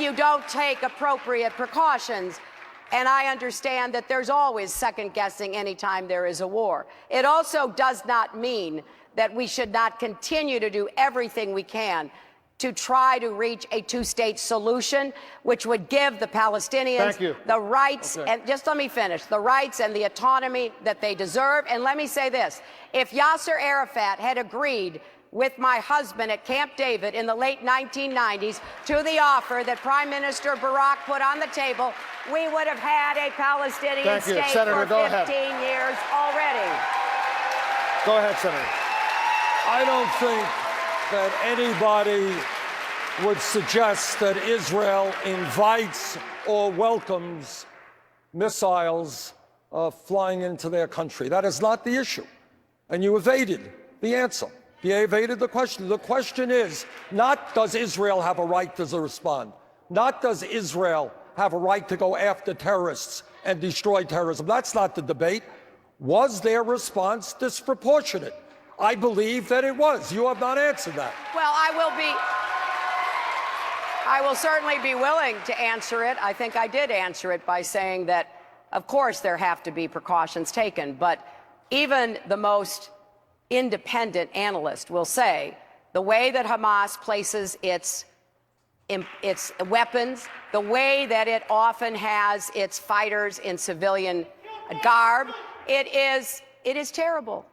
you don't take appropriate precautions. And I understand that there's always second guessing anytime there is a war. It also does not mean that we should not continue to do everything we can to try to reach a two-state solution, which would give the Palestinians the rights, and just let me finish, the rights and the autonomy that they deserve. And let me say this, if Yasser Arafat had agreed with my husband at Camp David in the late 1990s to the offer that Prime Minister Barak put on the table, we would have had a Palestinian state Senator, for 15 years already. Go ahead, Senator. I don't think that anybody would suggest that Israel invites or welcomes missiles flying into their country. That is not the issue. And you evaded the answer. You evaded the question. The question is not does Israel have a right to respond, not does Israel have a right to go after terrorists and destroy terrorism. That's not the debate. Was their response disproportionate? I believe that it was. You have not answered that. Well, I will certainly be willing to answer it. I think I did answer it by saying that, of course, there have to be precautions taken, but even the most independent analyst will say the way that Hamas places its weapons, the way that it often has its fighters in civilian garb, it is terrible.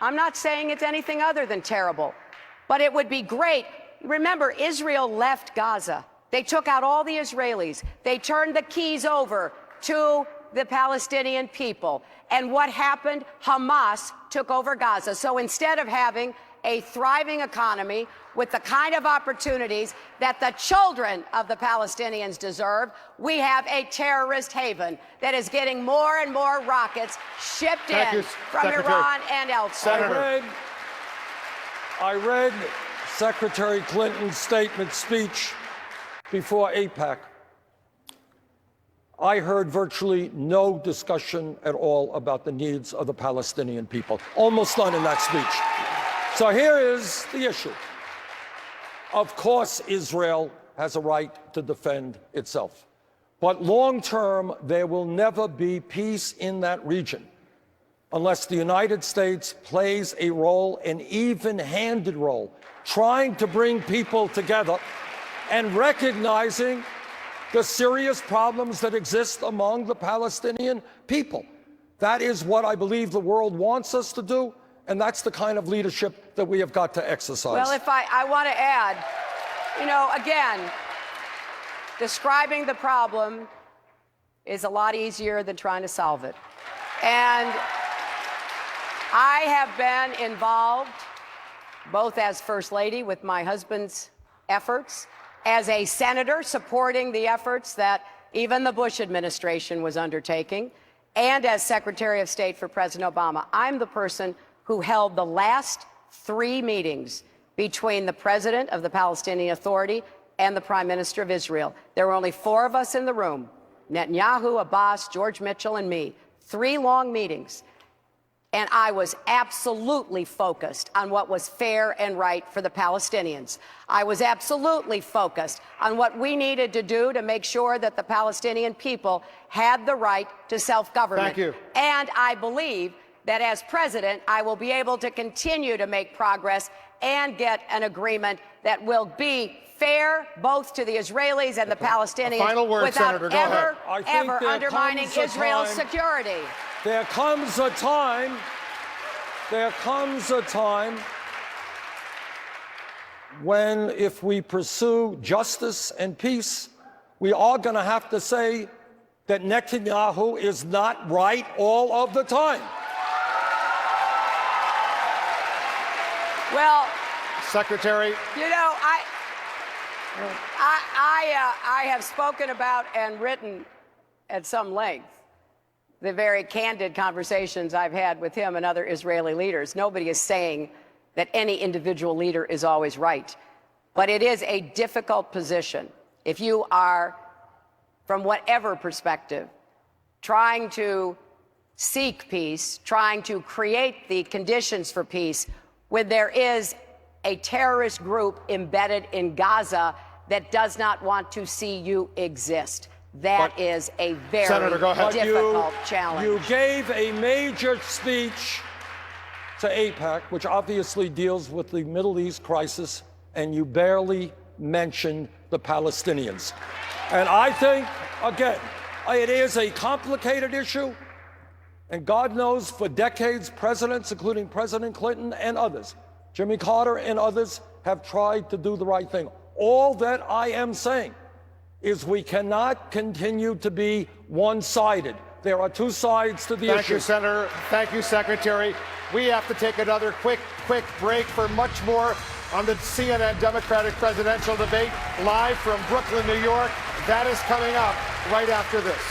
I'm not saying it's anything other than terrible, but it would be great. Remember, Israel left Gaza. They took out all the Israelis. They turned the keys over to the Palestinian people. And what happened? Hamas took over Gaza. So instead of having a thriving economy with the kind of opportunities that the children of the Palestinians deserve, we have a terrorist haven that is getting more and more rockets shipped in from Iran and elsewhere. I read Secretary Clinton's speech before AIPAC. I heard virtually no discussion at all about the needs of the Palestinian people. Almost none in that speech. So here is the issue. Of course, Israel has a right to defend itself. But long term, there will never be peace in that region unless the United States plays a role, an even-handed role, trying to bring people together and recognizing the serious problems that exist among the Palestinian people. That is what I believe the world wants us to do, and that's the kind of leadership that we have got to exercise. Well, if I want to add, you know, again, describing the problem is a lot easier than trying to solve it. And I have been involved, both as First Lady with my husband's efforts, as a senator supporting the efforts that even the Bush administration was undertaking, and as Secretary of State for President Obama. I'm the person who held the last 3 meetings between the President of the Palestinian Authority and the Prime Minister of Israel. There were only 4 of us in the room, Netanyahu, Abbas, George Mitchell, and me. 3 long meetings. And I was absolutely focused on what was fair and right for the Palestinians. I was absolutely focused on what we needed to do to make sure that the Palestinian people had the right to self-government. Thank you. And I believe that as president, I will be able to continue to make progress and get an agreement that will be fair both to the Israelis and the Palestinians final word, without Senator. Go ahead. ever undermining Israel's security. There comes a time when, if we pursue justice and peace, we are going to have to say that Netanyahu is not right all of the time. Well, Secretary. you know, I have spoken about and written at some length the very candid conversations I've had with him and other Israeli leaders. Nobody is saying that any individual leader is always right. But it is a difficult position if you are, from whatever perspective, trying to seek peace, trying to create the conditions for peace, when there is a terrorist group embedded in Gaza that does not want to see you exist. That is a very Senator, go ahead. difficult challenge. You gave a major speech to AIPAC, which obviously deals with the Middle East crisis, and you barely mentioned the Palestinians. And I think, again, it is a complicated issue. And God knows for decades, presidents, including President Clinton and others, Jimmy Carter and others, have tried to do the right thing. All that I am saying is we cannot continue to be one-sided. There are two sides to the issue. Thank you, Senator. Thank you, Secretary. We have to take another quick break. For much more on the CNN Democratic presidential debate, live from Brooklyn, New York. That is coming up right after this.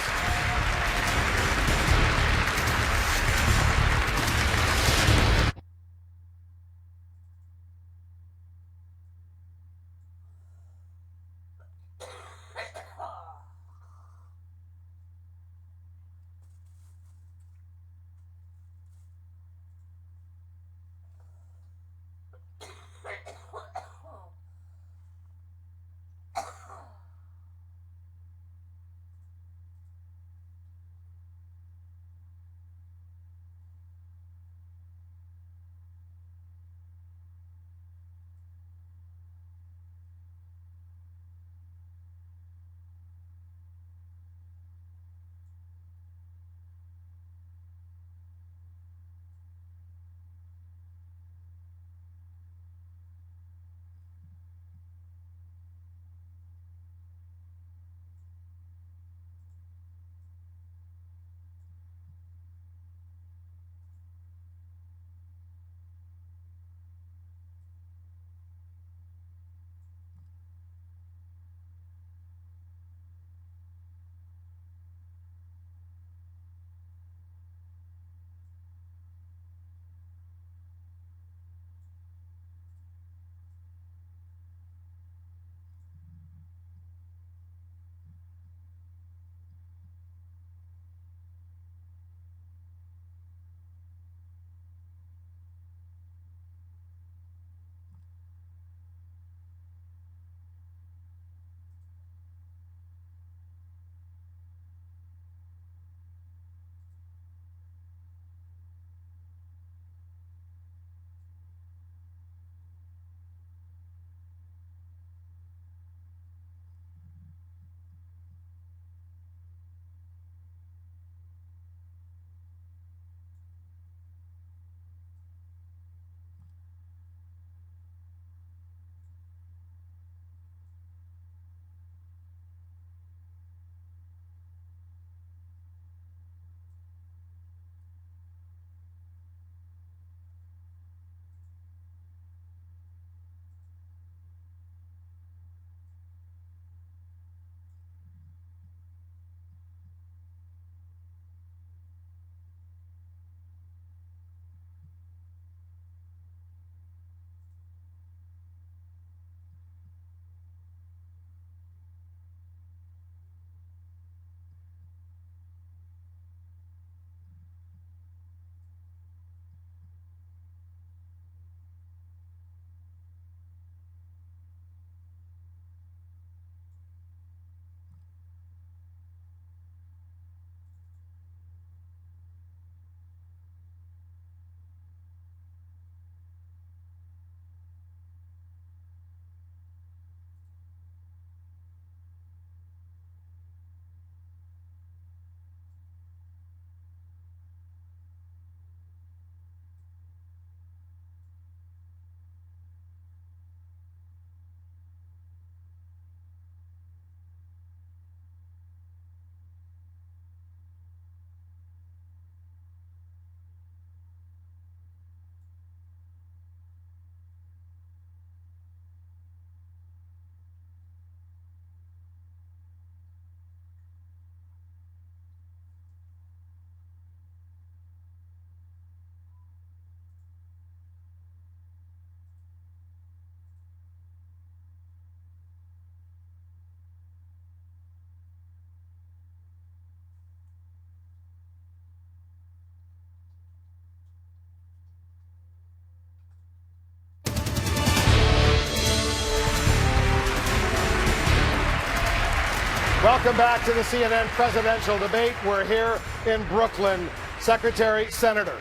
Welcome back to the CNN presidential debate. We're here in Brooklyn. Secretary, Senator,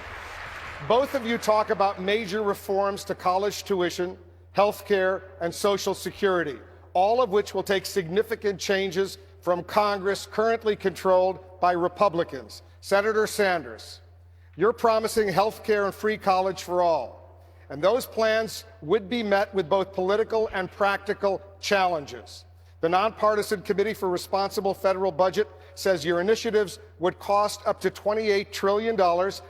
both of you talk about major reforms to college tuition, health care, and Social Security. all of which will take significant changes from Congress currently controlled by Republicans. Senator Sanders, you're promising health care and free college for all, and those plans would be met with both political and practical challenges. The Nonpartisan Committee for Responsible Federal Budget says your initiatives would cost up to $28 trillion,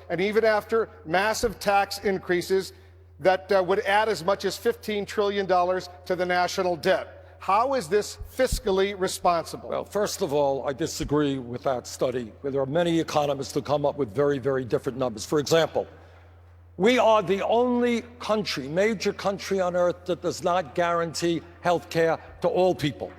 and even after massive tax increases, that would add as much as $15 trillion to the national debt. How is this fiscally responsible? Well, first of all, I disagree with that study. There are many economists who come up with very, very different numbers. For example, we are the only country, major country on earth that does not guarantee health care to all people.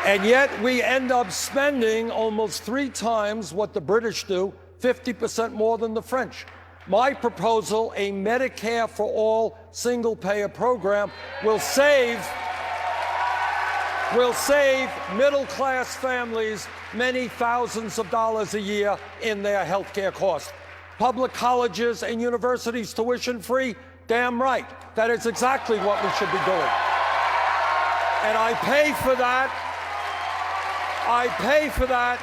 And yet we end up spending almost 3 times what the British do, 50% more than the French. My proposal, a Medicare for all single-payer program, will save middle-class families many thousands of dollars a year in their health care costs. Public colleges and universities tuition-free? Damn right. That is exactly what we should be doing. And I pay for that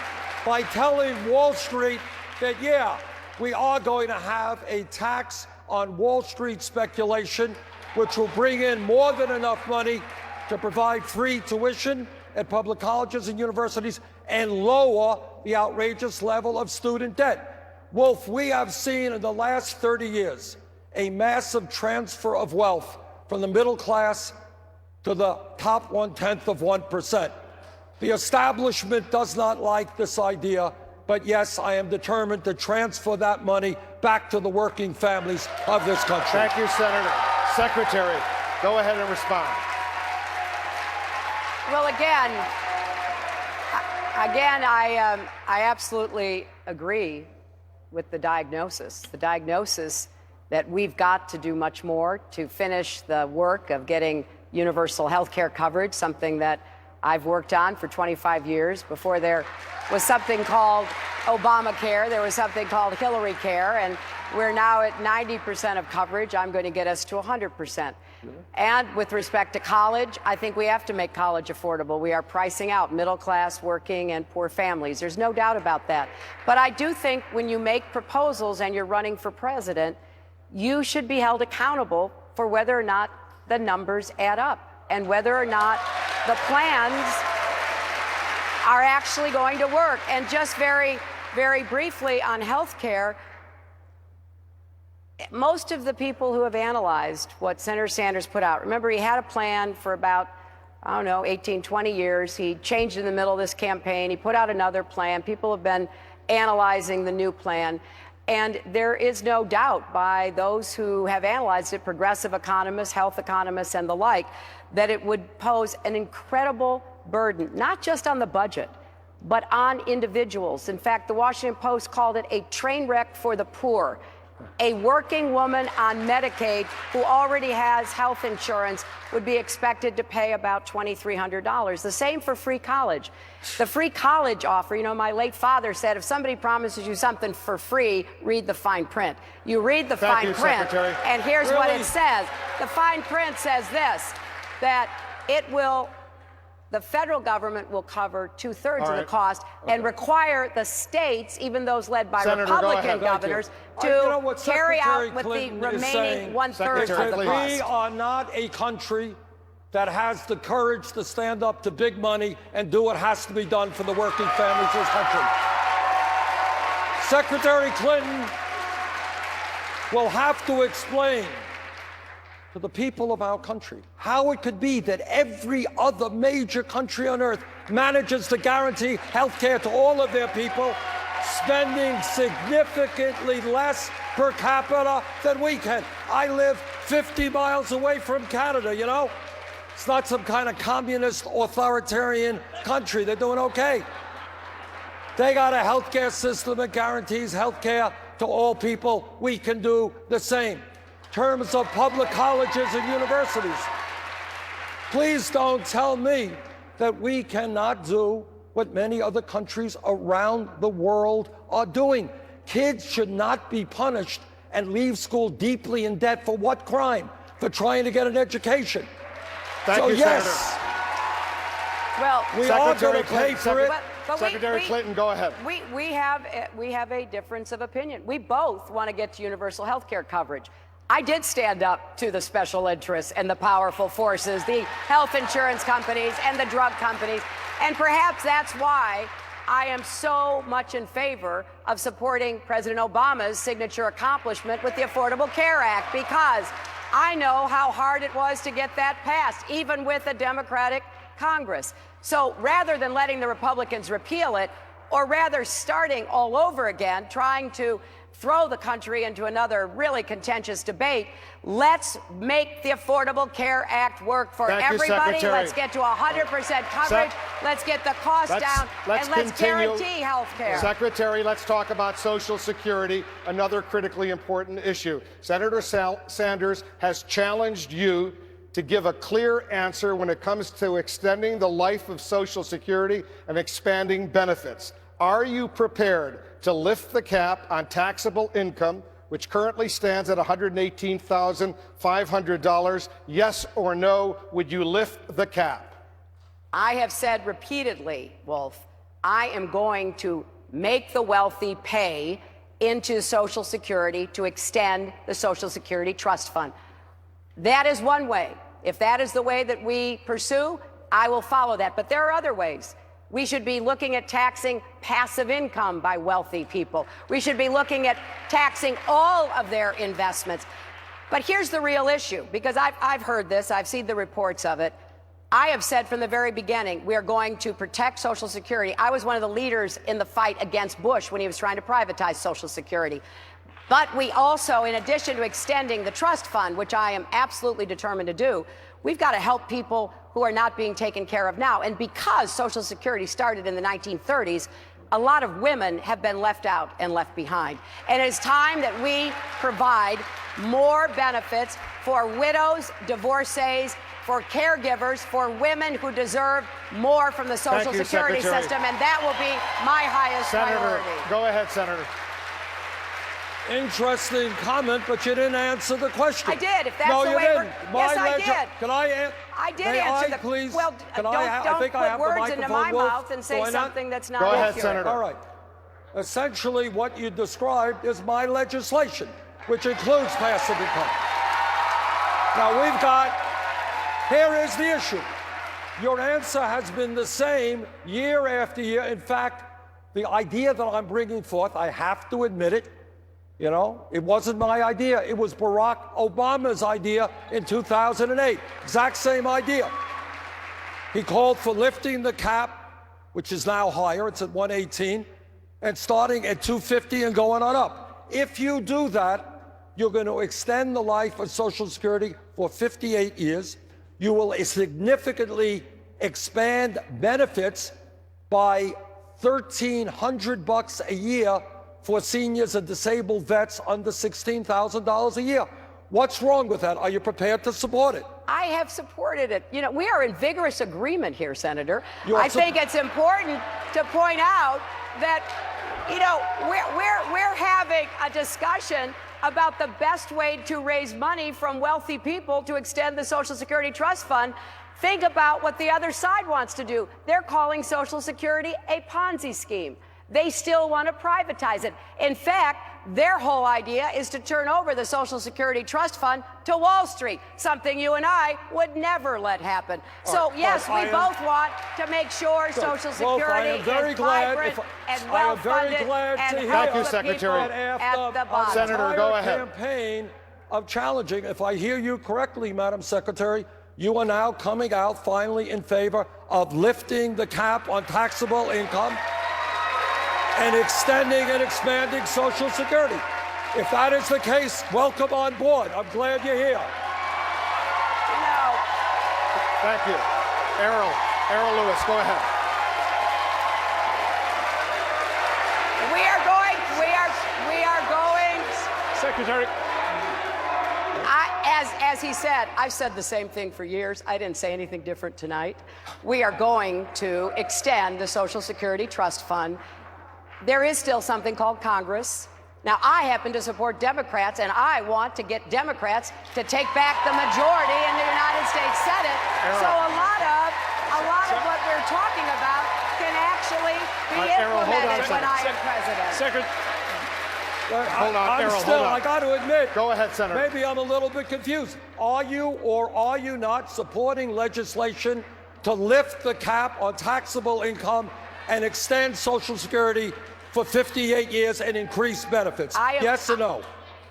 by telling Wall Street that, yeah, we are going to have a tax on Wall Street speculation, which will bring in more than enough money to provide free tuition at public colleges and universities and lower the outrageous level of student debt. Wolf, we have seen in the last 30 years a massive transfer of wealth from the middle class to the top 1/10%. The establishment does not like this idea, but yes, I am determined to transfer that money back to the working families of this country. Thank you, Senator. Secretary, go ahead and respond. Well, again, I absolutely agree with the diagnosis. The diagnosis that we've got to do much more to finish the work of getting universal health care coverage, something that I've worked on for 25 years. Before there was something called Obamacare, there was something called Hillary Care, and we're now at 90% of coverage. I'm going to get us to 100%. And with respect to college, I think we have to make college affordable. We are pricing out middle class, working, and poor families. There's no doubt about that. But I do think when you make proposals and you're running for president, you should be held accountable for whether or not the numbers add up and whether or not the plans are actually going to work. And just very, very briefly on health care, most of the people who have analyzed what Senator Sanders put out, remember, he had a plan for about, 18, 20 years. He changed in the middle of this campaign. He put out another plan. People have been analyzing the new plan. And there is no doubt by those who have analyzed it, progressive economists, health economists, and the like, that it would pose an incredible burden, not just on the budget, but on individuals. In fact, the Washington Post called it a train wreck for the poor. A working woman on Medicaid who already has health insurance would be expected to pay about $2,300. The same for free college. The free college offer, my late father said, if somebody promises you something for free, read the fine print. You read the fine print, Secretary. and here's what it says. The fine print says this, that the federal government will cover 2/3 of the cost and require the states, even those led by Senator, Republican governors, to carry out with the remaining 1/3 of the cost. We are not a country that has the courage to stand up to big money and do what has to be done for the working families of this country. Secretary Clinton will have to explain to the people of our country how it could be that every other major country on earth manages to guarantee health care to all of their people, spending significantly less per capita than we can. I live 50 miles away from Canada, It's not some kind of communist authoritarian country. They're doing okay. They got a health care system that guarantees health care to all people. We can do the same. Terms of public colleges and universities. Please don't tell me that we cannot do what many other countries around the world are doing. Kids should not be punished and leave school deeply in debt for what crime? For trying to get an education. Thank So you, yes, Senator. Well, we are going to pay for it. Secretary Clinton, go ahead. We have a difference of opinion. We both want to get to universal health care coverage. I did stand up to the special interests and the powerful forces, the health insurance companies and the drug companies, and perhaps that's why I am so much in favor of supporting President Obama's signature accomplishment with the Affordable Care Act, because I know how hard it was to get that passed, even with a Democratic Congress. So rather than letting the Republicans repeal it, or rather starting all over again, trying to throw the country into another really contentious debate, let's make the Affordable Care Act work for everybody. Let's get to 100% coverage. Let's get the cost down, and let's guarantee health care. Secretary, let's talk about Social Security, another critically important issue. Senator Sanders has challenged you to give a clear answer when it comes to extending the life of Social Security and expanding benefits. Are you prepared to lift the cap on taxable income, which currently stands at $118,500? Yes or no, would you lift the cap? I have said repeatedly, Wolf, I am going to make the wealthy pay into Social Security to extend the Social Security Trust Fund. That is one way. If that is the way that we pursue, I will follow that. But there are other ways. We should be looking at taxing passive income by wealthy people. We should be looking at taxing all of their investments. But here's the real issue, because I've heard this, I've seen the reports of it. I have said from the very beginning, we are going to protect Social Security. I was one of the leaders in the fight against Bush when he was trying to privatize Social Security. But we also, in addition to extending the trust fund, which I am absolutely determined to do, we've got to help people who are not being taken care of now. And because Social Security started in the 1930s, a lot of women have been left out and left behind. And it is time that we provide more benefits for widows, divorcees, for caregivers, for women who deserve more from the Social Security system. And that will be my highest priority. Go ahead, Senator. Interesting comment, but you didn't answer the question. I did. If that's no, the you way didn't. Yes, I did. Can I answer? I did answer the please? Well, Can don't put words into my mouth and say something that's not accurate. Go ahead, accurate. Senator. All right. Essentially, what you described is my legislation, which includes passive income. Now, here is the issue. Your answer has been the same year after year. In fact, the idea that I'm bringing forth, I have to admit it, it wasn't my idea. It was Barack Obama's idea in 2008. Exact same idea. He called for lifting the cap, which is now higher. It's at 118, and starting at 250 and going on up. If you do that, you're going to extend the life of Social Security for 58 years. You will significantly expand benefits by $1,300 a year for seniors and disabled vets under $16,000 a year. What's wrong with that? Are you prepared to support it? I have supported it. We are in vigorous agreement here, Senator. I think it's important to point out that, we're having a discussion about the best way to raise money from wealthy people to extend the Social Security Trust Fund. Think about what the other side wants to do. They're calling Social Security a Ponzi scheme. They still want to privatize it. In fact, their whole idea is to turn over the Social Security Trust Fund to Wall Street, something you and I would never let happen. So, yes, we both want to make sure Social Security is vibrant and well-funded and help the people at the bottom. Senator, go ahead. Campaign of challenging, if I hear you correctly, Madam Secretary, you are now coming out finally in favor of lifting the cap on taxable income and extending and expanding Social Security. If that is the case, welcome on board. I'm glad you're here. Thank you. Errol Lewis, go ahead. We are going. Secretary. As he said, I've said the same thing for years. I didn't say anything different tonight. We are going to extend the Social Security Trust Fund. There is still something called Congress. Now, I happen to support Democrats, and I want to get Democrats to take back the majority in the United States Senate. So a lot of what we're talking about can actually be implemented when I am president. Hold on, Errol, hold on. I got to admit. Go ahead, Senator. Maybe I'm a little bit confused. Are you or are you not supporting legislation to lift the cap on taxable income and extend Social Security for 58 years and increase benefits? Yes or no?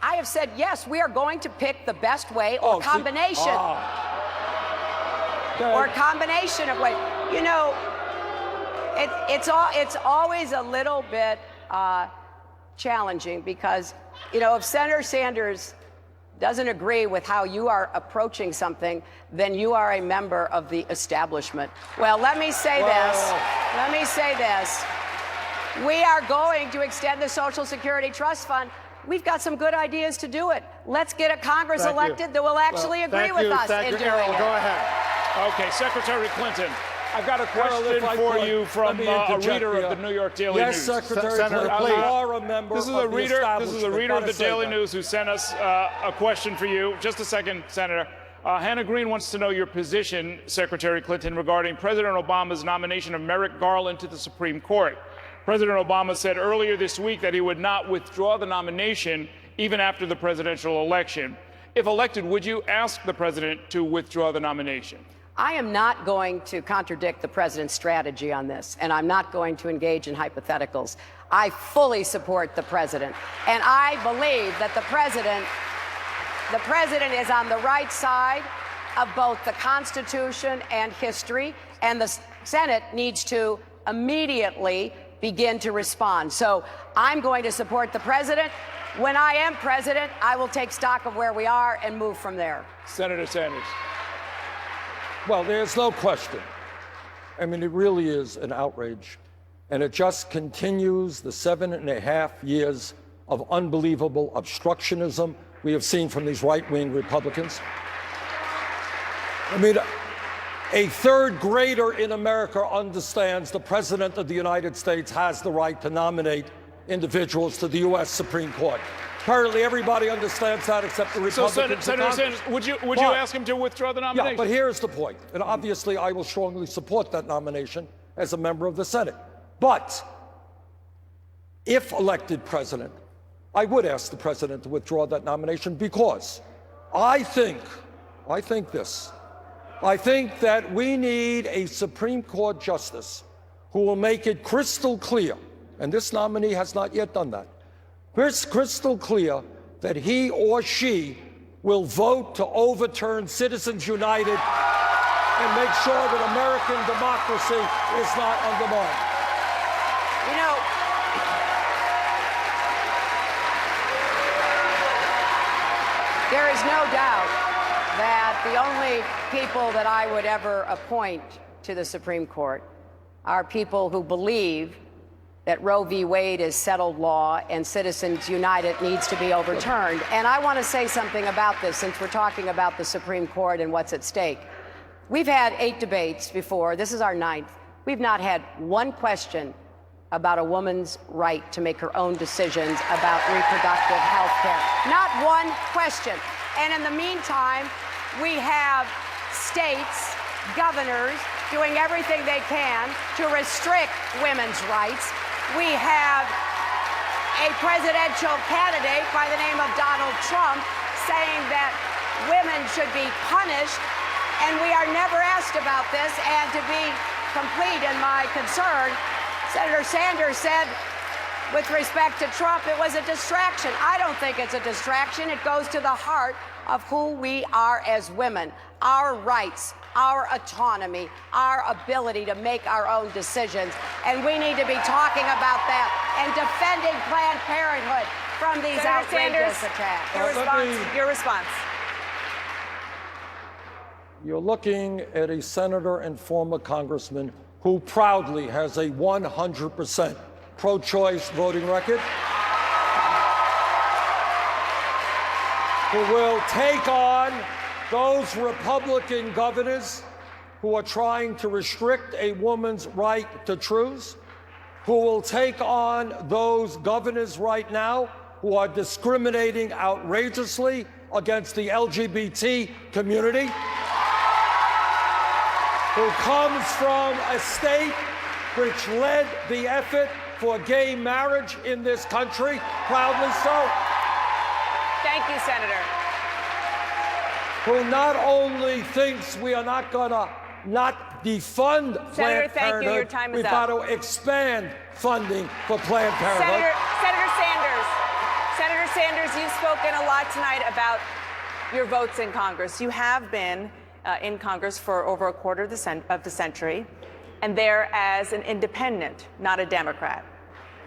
I have said yes. We are going to pick the best way or combination. Or combination of ways. You know, it's always a little bit challenging because, you know, if Senator Sanders doesn't agree with how you are approaching something, then you are a member of the establishment. Well, let me say this. Let me say this. We are going to extend the Social Security Trust Fund. We've got some good ideas to do it. Let's get a Congress elected that will actually agree with us in doing it. Go ahead. Okay, Secretary Clinton, I've got a question for you from a reader of the New York Daily News. Yes, Secretary Senator, Clinton, please. you are a member This is of a reader. This is a reader of the Daily that. News who sent us a question for you. Just a second, Senator. Hannah Green wants to know your position, Secretary Clinton, regarding President Obama's nomination of Merrick Garland to the Supreme Court. President Obama said earlier this week that he would not withdraw the nomination even after the presidential election. If elected, would you ask the president to withdraw the nomination? I am not going to contradict the president's strategy on this, and I'm not going to engage in hypotheticals. I fully support the president, and I believe that the president is on the right side of both the Constitution and history, and the Senate needs to immediately begin to respond. So I'm going to support the president. When I am president, I will take stock of where we are and move from there. Senator Sanders. Well, there's no question. I mean, it really is an outrage. And it just continues the 7.5 years of unbelievable obstructionism we have seen from these right-wing Republicans. I mean, a third grader in America understands the President of the United States has the right to nominate individuals to the U.S. Supreme Court. Apparently, everybody understands that except the Republicans. So, Senator Sanders, would you ask him to withdraw the nomination? Yeah, but here's the point. And obviously, I will strongly support that nomination as a member of the Senate. But if elected president, I would ask the president to withdraw that nomination because I think that we need a Supreme Court justice who will make it crystal clear, and this nominee has not yet done that, crystal clear that he or she will vote to overturn Citizens United and make sure that American democracy is not undermined. You know, there is no doubt that the only people that I would ever appoint to the Supreme Court are people who believe that Roe v. Wade is settled law and Citizens United needs to be overturned. And I want to say something about this since we're talking about the Supreme Court and what's at stake. We've had 8 debates before. This is our 9th. We've not had one question about a woman's right to make her own decisions about reproductive health care. Not one question. And in the meantime, we have states, governors, doing everything they can to restrict women's rights. We have a presidential candidate by the name of Donald Trump saying that women should be punished, and we are never asked about this. And to be complete in my concern, Senator Sanders said, with respect to Trump, it was a distraction. I don't think it's a distraction. It goes to the heart of who we are as women, our rights, our autonomy, our ability to make our own decisions. And we need to be talking about that and defending Planned Parenthood from these outrageous attacks. Your response. You're looking at a senator and former congressman who proudly has a 100% pro-choice voting record, who will take on those Republican governors who are trying to restrict a woman's right to choose, who will take on those governors right now who are discriminating outrageously against the LGBT community, who comes from a state which led the effort for gay marriage in this country, proudly so. Thank you, Senator. Who not only thinks we are not going to not defund Planned thank you. Your Parenthood, time is we've up. got to expand funding for Planned Parenthood. Senator Sanders, you've spoken a lot tonight about your votes in Congress. You have been in Congress for over a quarter of the century, and there as an independent, not a Democrat.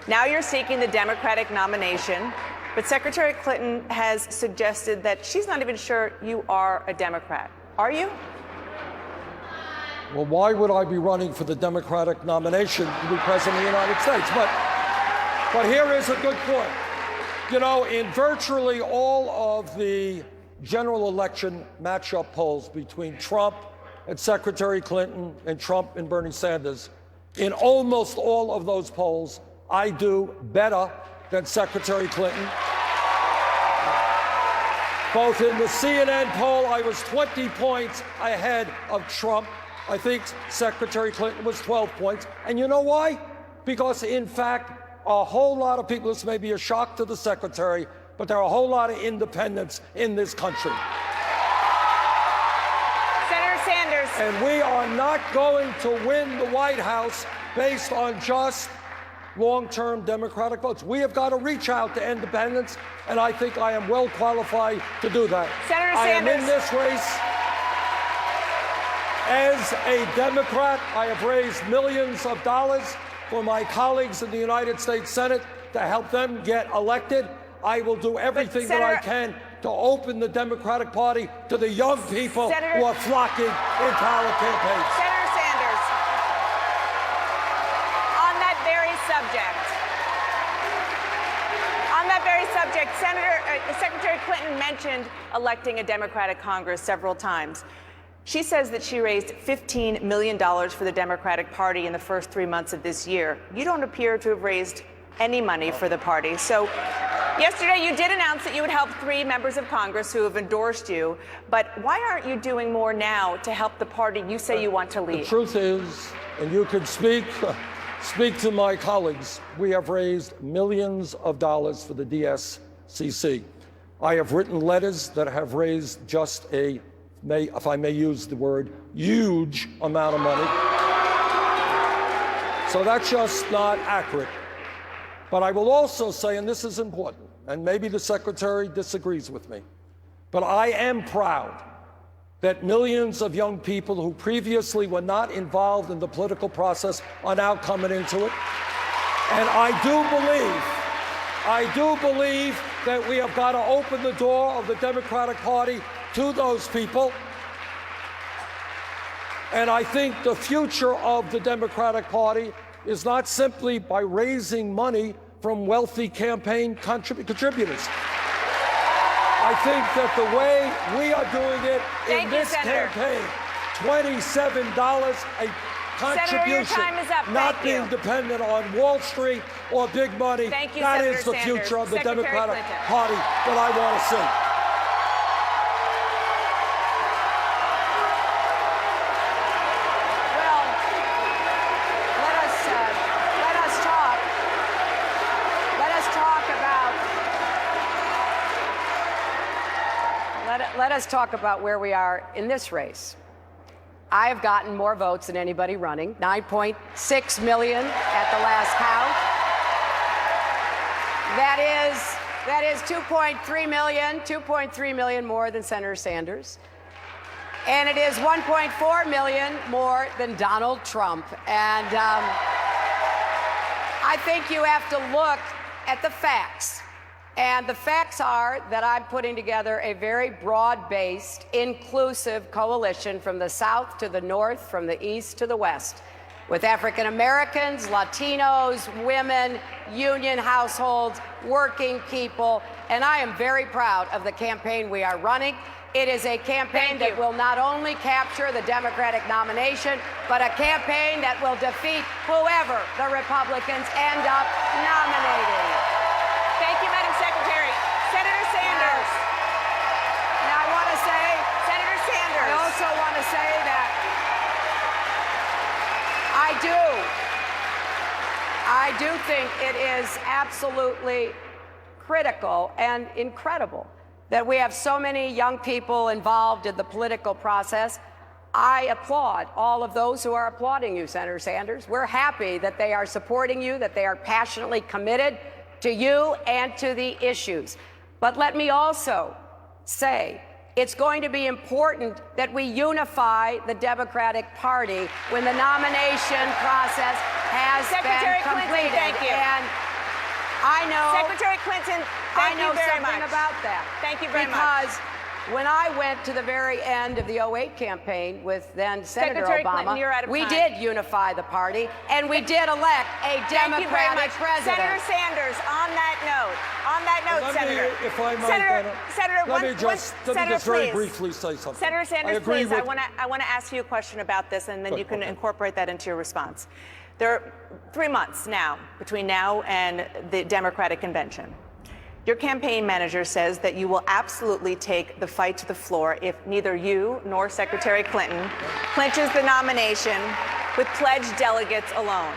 Now you're seeking the Democratic nomination, but Secretary Clinton has suggested that she's not even sure you are a Democrat. Are you? Well, why would I be running for the Democratic nomination to be president of the United States? But here is a good point. You know, in virtually all of the general election matchup polls between Trump and Secretary Clinton and Trump and Bernie Sanders, in almost all of those polls, I do better than Secretary Clinton. Both in the CNN poll, I was 20 points ahead of Trump. I think Secretary Clinton was 12 points. And you know why? Because, in fact, a whole lot of people, this may be a shock to the Secretary, but there are a whole lot of independents in this country. Senator Sanders. And we are not going to win the White House based on just long-term Democratic votes. We have got to reach out to independents, and I think I am well qualified to do that. Senator I Sanders. am in this race as a Democrat. I have raised millions of dollars for my colleagues in the United States Senate to help them get elected. I will do everything that I can to open the Democratic Party to the young people who are flocking into our campaigns. Senator Sanders, on that very subject, Secretary Clinton mentioned electing a Democratic Congress several times. She says that she raised $15 million for the Democratic Party in the first 3 months of this year. You don't appear to have raised any money for the party. So yesterday you did announce that you would help 3 members of Congress who have endorsed you. But why aren't you doing more now to help the party you say you want to lead? The truth is, and you can speak to my colleagues, we have raised millions of dollars for the DSCC. I have written letters that have raised just if I may use the word, huge amount of money. So that's just not accurate. But I will also say, and this is important, and maybe the Secretary disagrees with me, but I am proud that millions of young people who previously were not involved in the political process are now coming into it. And I do believe that we have got to open the door of the Democratic Party to those people. And I think the future of the Democratic Party is not simply by raising money from wealthy campaign contributors. I think that the way we are doing it in this campaign, $27 a contribution, Senator, your time is up. not being dependent on Wall Street or big money, that is the future of the Democratic Party that I want to see. Let us talk about where we are in this race. I have gotten more votes than anybody running, 9.6 million at the last count. That is 2.3 million more than Senator Sanders. And it is 1.4 million more than Donald Trump. And I think you have to look at the facts. And the facts are that I'm putting together a very broad-based, inclusive coalition from the South to the North, from the East to the West, with African Americans, Latinos, women, union households, working people. And I am very proud of the campaign we are running. It is a campaign that will not only capture the Democratic nomination, but a campaign that will defeat whoever the Republicans end up nominating. Thank you, Madam Secretary. want to say, Senator Sanders. I also want to say that I do think it is absolutely critical and incredible that we have so many young people involved in the political process. I applaud all of those who are applauding you, Senator Sanders. We're happy that they are supporting you, that they are passionately committed to you and to the issues. But let me also say, it's going to be important that we unify the Democratic Party when the nomination process has Secretary been Clinton, completed. thank you. And I know Secretary Clinton, thank you very something much. about that. Thank you very much. Because when I went to the very end of the 2008 campaign with then Senator Secretary Obama, Clinton, you're out of we time. did unify the party, and we did elect a Thank you very Democratic much. president. Senator Sanders, on that note, Senator. If I might, Senator, let me just very please. briefly say something. Senator Sanders, I agree please. with, I want to ask you a question about this, and then you can okay. incorporate that into your response. There are 3 months now between now and the Democratic convention. Your campaign manager says that you will absolutely take the fight to the floor if neither you nor Secretary Clinton clinches the nomination with pledged delegates alone.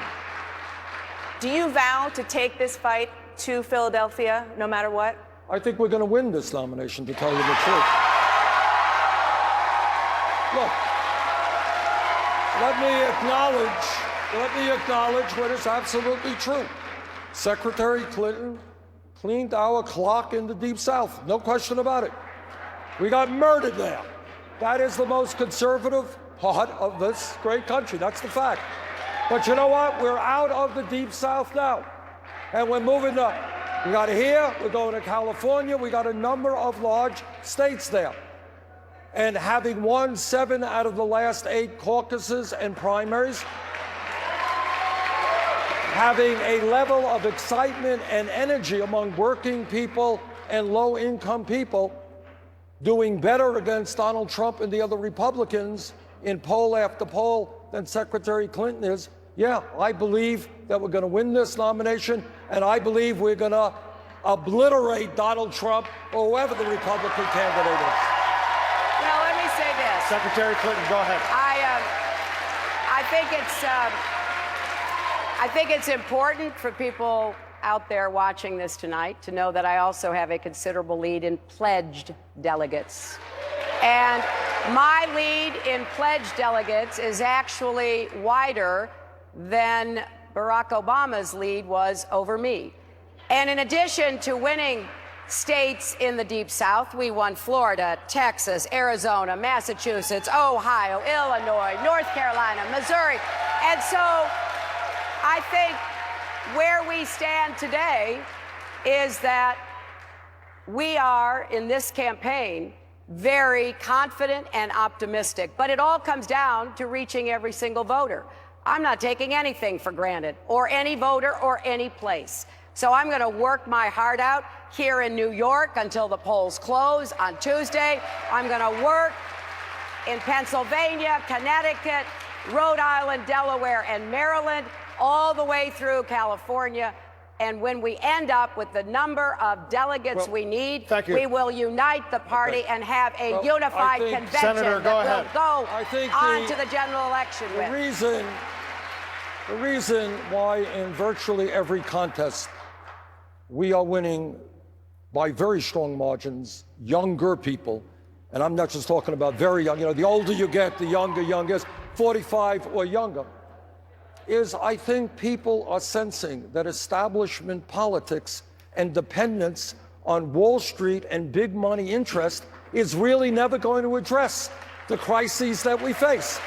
Do you vow to take this fight to Philadelphia no matter what? I think we're going to win this nomination, to tell you the truth. Look, let me acknowledge what is absolutely true. Secretary Clinton cleaned our clock in the Deep South, no question about it. We got murdered there. That is the most conservative part of this great country. That's the fact. But you know what? We're out of the Deep South now. And we're moving up. We got here, we're going to California, we got a number of large states there. And having won 7 out of the last 8 caucuses and primaries, having a level of excitement and energy among working people and low-income people, doing better against Donald Trump and the other Republicans in poll after poll than Secretary Clinton is. Yeah, I believe that we're going to win this nomination, and I believe we're going to obliterate Donald Trump or whoever the Republican candidate is. Well, let me say this. Secretary Clinton, go ahead. I think it's important for people out there watching this tonight to know that I also have a considerable lead in pledged delegates. And my lead in pledged delegates is actually wider than Barack Obama's lead was over me. And in addition to winning states in the Deep South, we won Florida, Texas, Arizona, Massachusetts, Ohio, Illinois, North Carolina, Missouri. And so I think where we stand today is that we are, in this campaign, very confident and optimistic. But it all comes down to reaching every single voter. I'm not taking anything for granted, or any voter, or any place. So I'm going to work my heart out here in New York until the polls close on Tuesday. I'm going to work in Pennsylvania, Connecticut, Rhode Island, Delaware, and Maryland, all the way through California. And when we end up with the number of delegates we need, we will unite the party and have a unified convention Senator, that will go on to the the general election with. The reason why in virtually every contest we are winning by very strong margins, younger people, and I'm not just talking about very young, the older you get, the younger is, 45 or younger, is I think people are sensing that establishment politics and dependence on Wall Street and big money interest is really never going to address the crises that we face.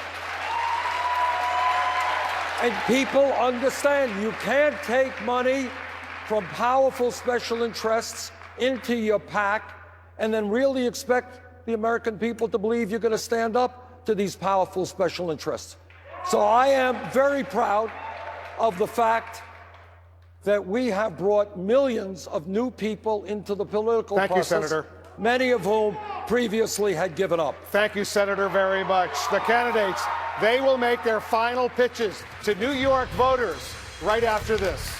And people understand you can't take money from powerful special interests into your PAC and then really expect the American people to believe you're going to stand up to these powerful special interests. So I am very proud of the fact that we have brought millions of new people into the political process. Thank you, Senator. Many of whom previously had given up. Thank you, Senator, very much. The candidates, they will make their final pitches to New York voters right after this.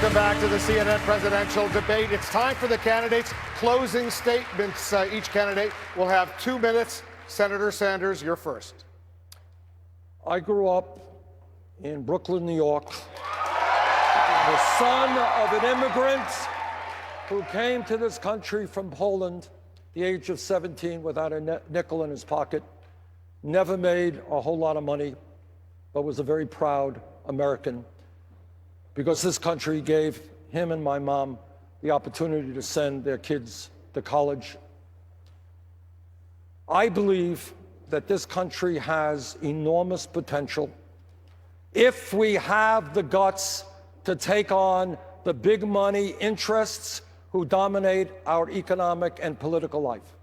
Welcome back to the CNN presidential debate. It's time for the candidates' closing statements. Each candidate will have 2 minutes. Senator Sanders, you're first. I grew up in Brooklyn, New York, the son of an immigrant who came to this country from Poland at the age of 17 without a nickel in his pocket, never made a whole lot of money, but was a very proud American, because this country gave him and my mom the opportunity to send their kids to college. I believe that this country has enormous potential if we have the guts to take on the big money interests who dominate our economic and political life.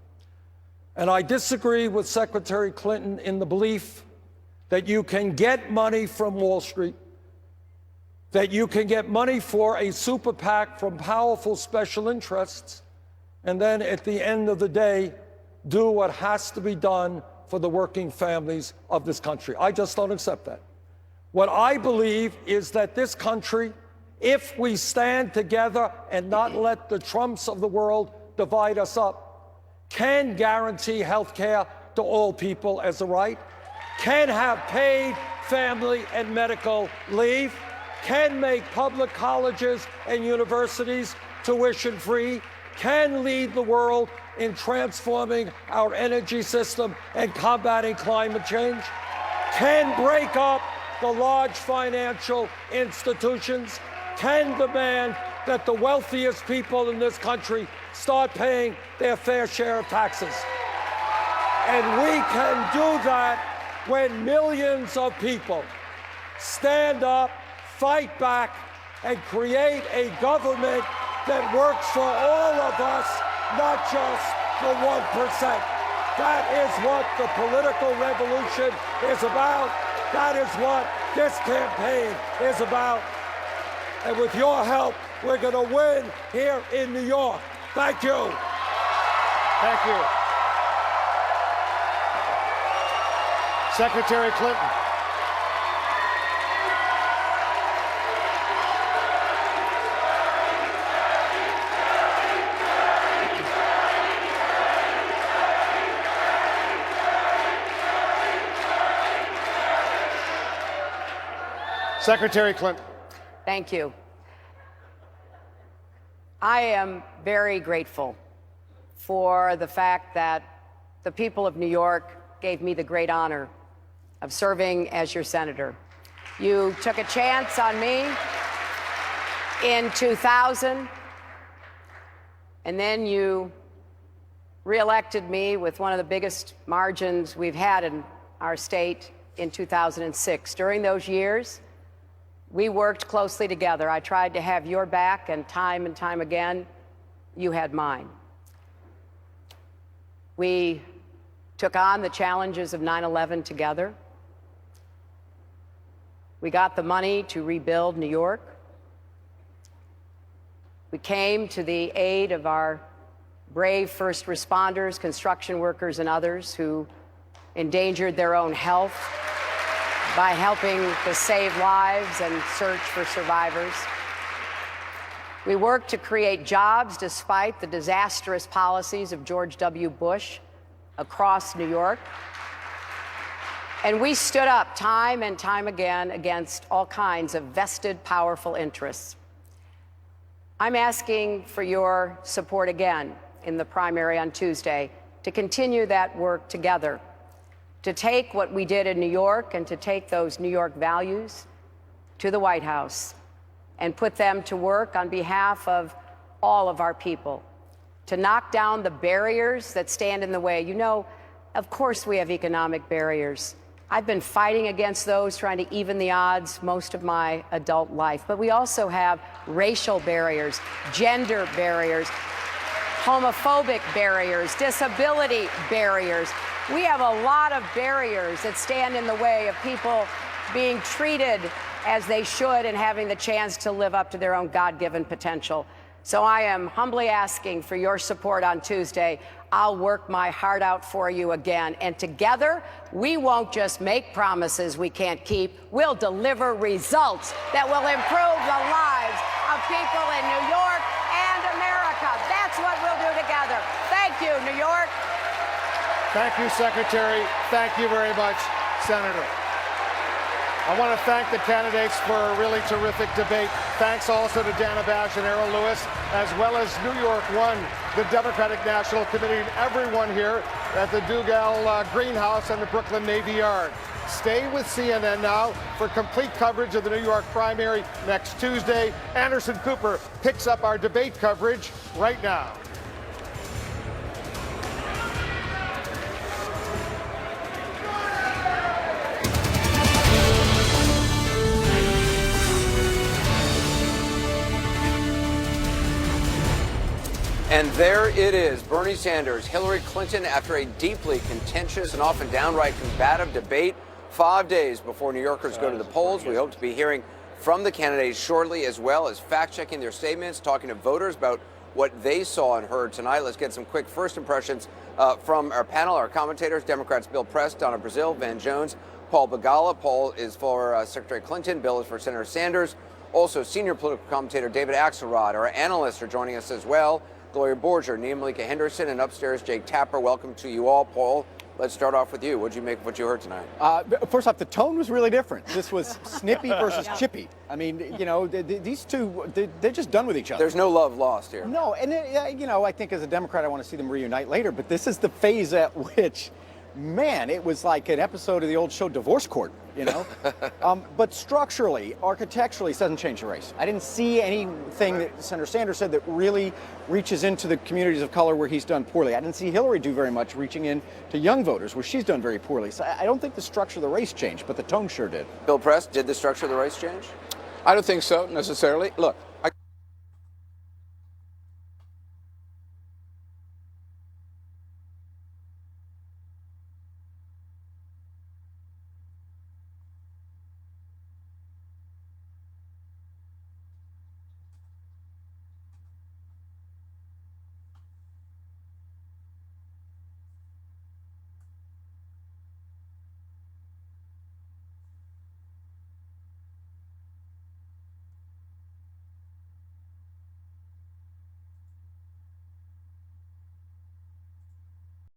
And I disagree with Secretary Clinton in the belief that you can get money from Wall Street, that you can get money for a super PAC from powerful special interests, and then at the end of the day, do what has to be done for the working families of this country. I just don't accept that. What I believe is that this country, if we stand together and not let the Trumps of the world divide us up, can guarantee health care to all people as a right, can have paid family and medical leave, can make public colleges and universities tuition-free, can lead the world in transforming our energy system and combating climate change, can break up the large financial institutions, can demand that the wealthiest people in this country start paying their fair share of taxes. And we can do that when millions of people stand up, fight back, and create a government that works for all of us, not just the 1%. That is what the political revolution is about. That is what this campaign is about. And with your help, we're going to win here in New York. Thank you. Thank you. Secretary Clinton. Secretary Clinton. Thank you. I am very grateful for the fact that the people of New York gave me the great honor of serving as your senator. You took a chance on me in 2000, and then you reelected me with one of the biggest margins we've had in our state in 2006. During those years, we worked closely together. I tried to have your back, and time again, you had mine. We took on the challenges of 9/11 together. We got the money to rebuild New York. We came to the aid of our brave first responders, construction workers, and others who endangered their own health by helping to save lives and search for survivors. We worked to create jobs despite the disastrous policies of George W. Bush across New York. And we stood up time and time again against all kinds of vested, powerful interests. I'm asking for your support again in the primary on Tuesday to continue that work together, to take what we did in New York and to take those New York values to the White House and put them to work on behalf of all of our people, to knock down the barriers that stand in the way. You know, of course we have economic barriers. I've been fighting against those, trying to even the odds most of my adult life. But we also have racial barriers, gender barriers, homophobic barriers, disability barriers. We have a lot of barriers that stand in the way of people being treated as they should and having the chance to live up to their own God-given potential. So I am humbly asking for your support on Tuesday. I'll work my heart out for you again. And together, we won't just make promises we can't keep. We'll deliver results that will improve the lives of people in New York and America. That's what we'll do together. Thank you, New York. Thank you, Secretary. Thank you very much, Senator. I want to thank the candidates for a really terrific debate. Thanks also to Dana Bash and Errol Lewis, as well as New York One, the Democratic National Committee, and everyone here at the Dougal Greenhouse and the Brooklyn Navy Yard. Stay with CNN now for complete coverage of the New York primary next Tuesday. Anderson Cooper picks up our debate coverage right now. And there it is, Bernie Sanders, Hillary Clinton, after a deeply contentious and often downright combative debate 5 days before New Yorkers go to the polls. We hope to be hearing from the candidates shortly, as well as fact-checking their statements, talking to voters about what they saw and heard tonight. Let's get some quick first impressions from our panel, our commentators, Democrats Bill Press, Donna Brazil, Van Jones, Paul Begala. Paul is for Secretary Clinton, Bill is for Senator Sanders. Also, senior political commentator David Axelrod. Our analysts are joining us as well. Gloria Borger, Nia Malika Henderson, and upstairs Jake Tapper. Welcome to you all. Paul, let's start off with you. What did you make of what you heard tonight? First off, the tone was really different. This was snippy versus chippy. I mean, you know, these two, they're just done with each other. There's no love lost here. No, and, you know, I think as a Democrat, I want to see them reunite later, but this is the phase at which, man, it was like an episode of the old show Divorce Court, you know? But structurally, architecturally, it doesn't change the race. I didn't see anything that Senator Sanders said that really reaches into the communities of color where he's done poorly. I didn't see Hillary do very much reaching in to young voters where she's done very poorly. So I don't think the structure of the race changed, but the tone sure did. Bill Press, did the structure of the race change? I don't think so necessarily. Look,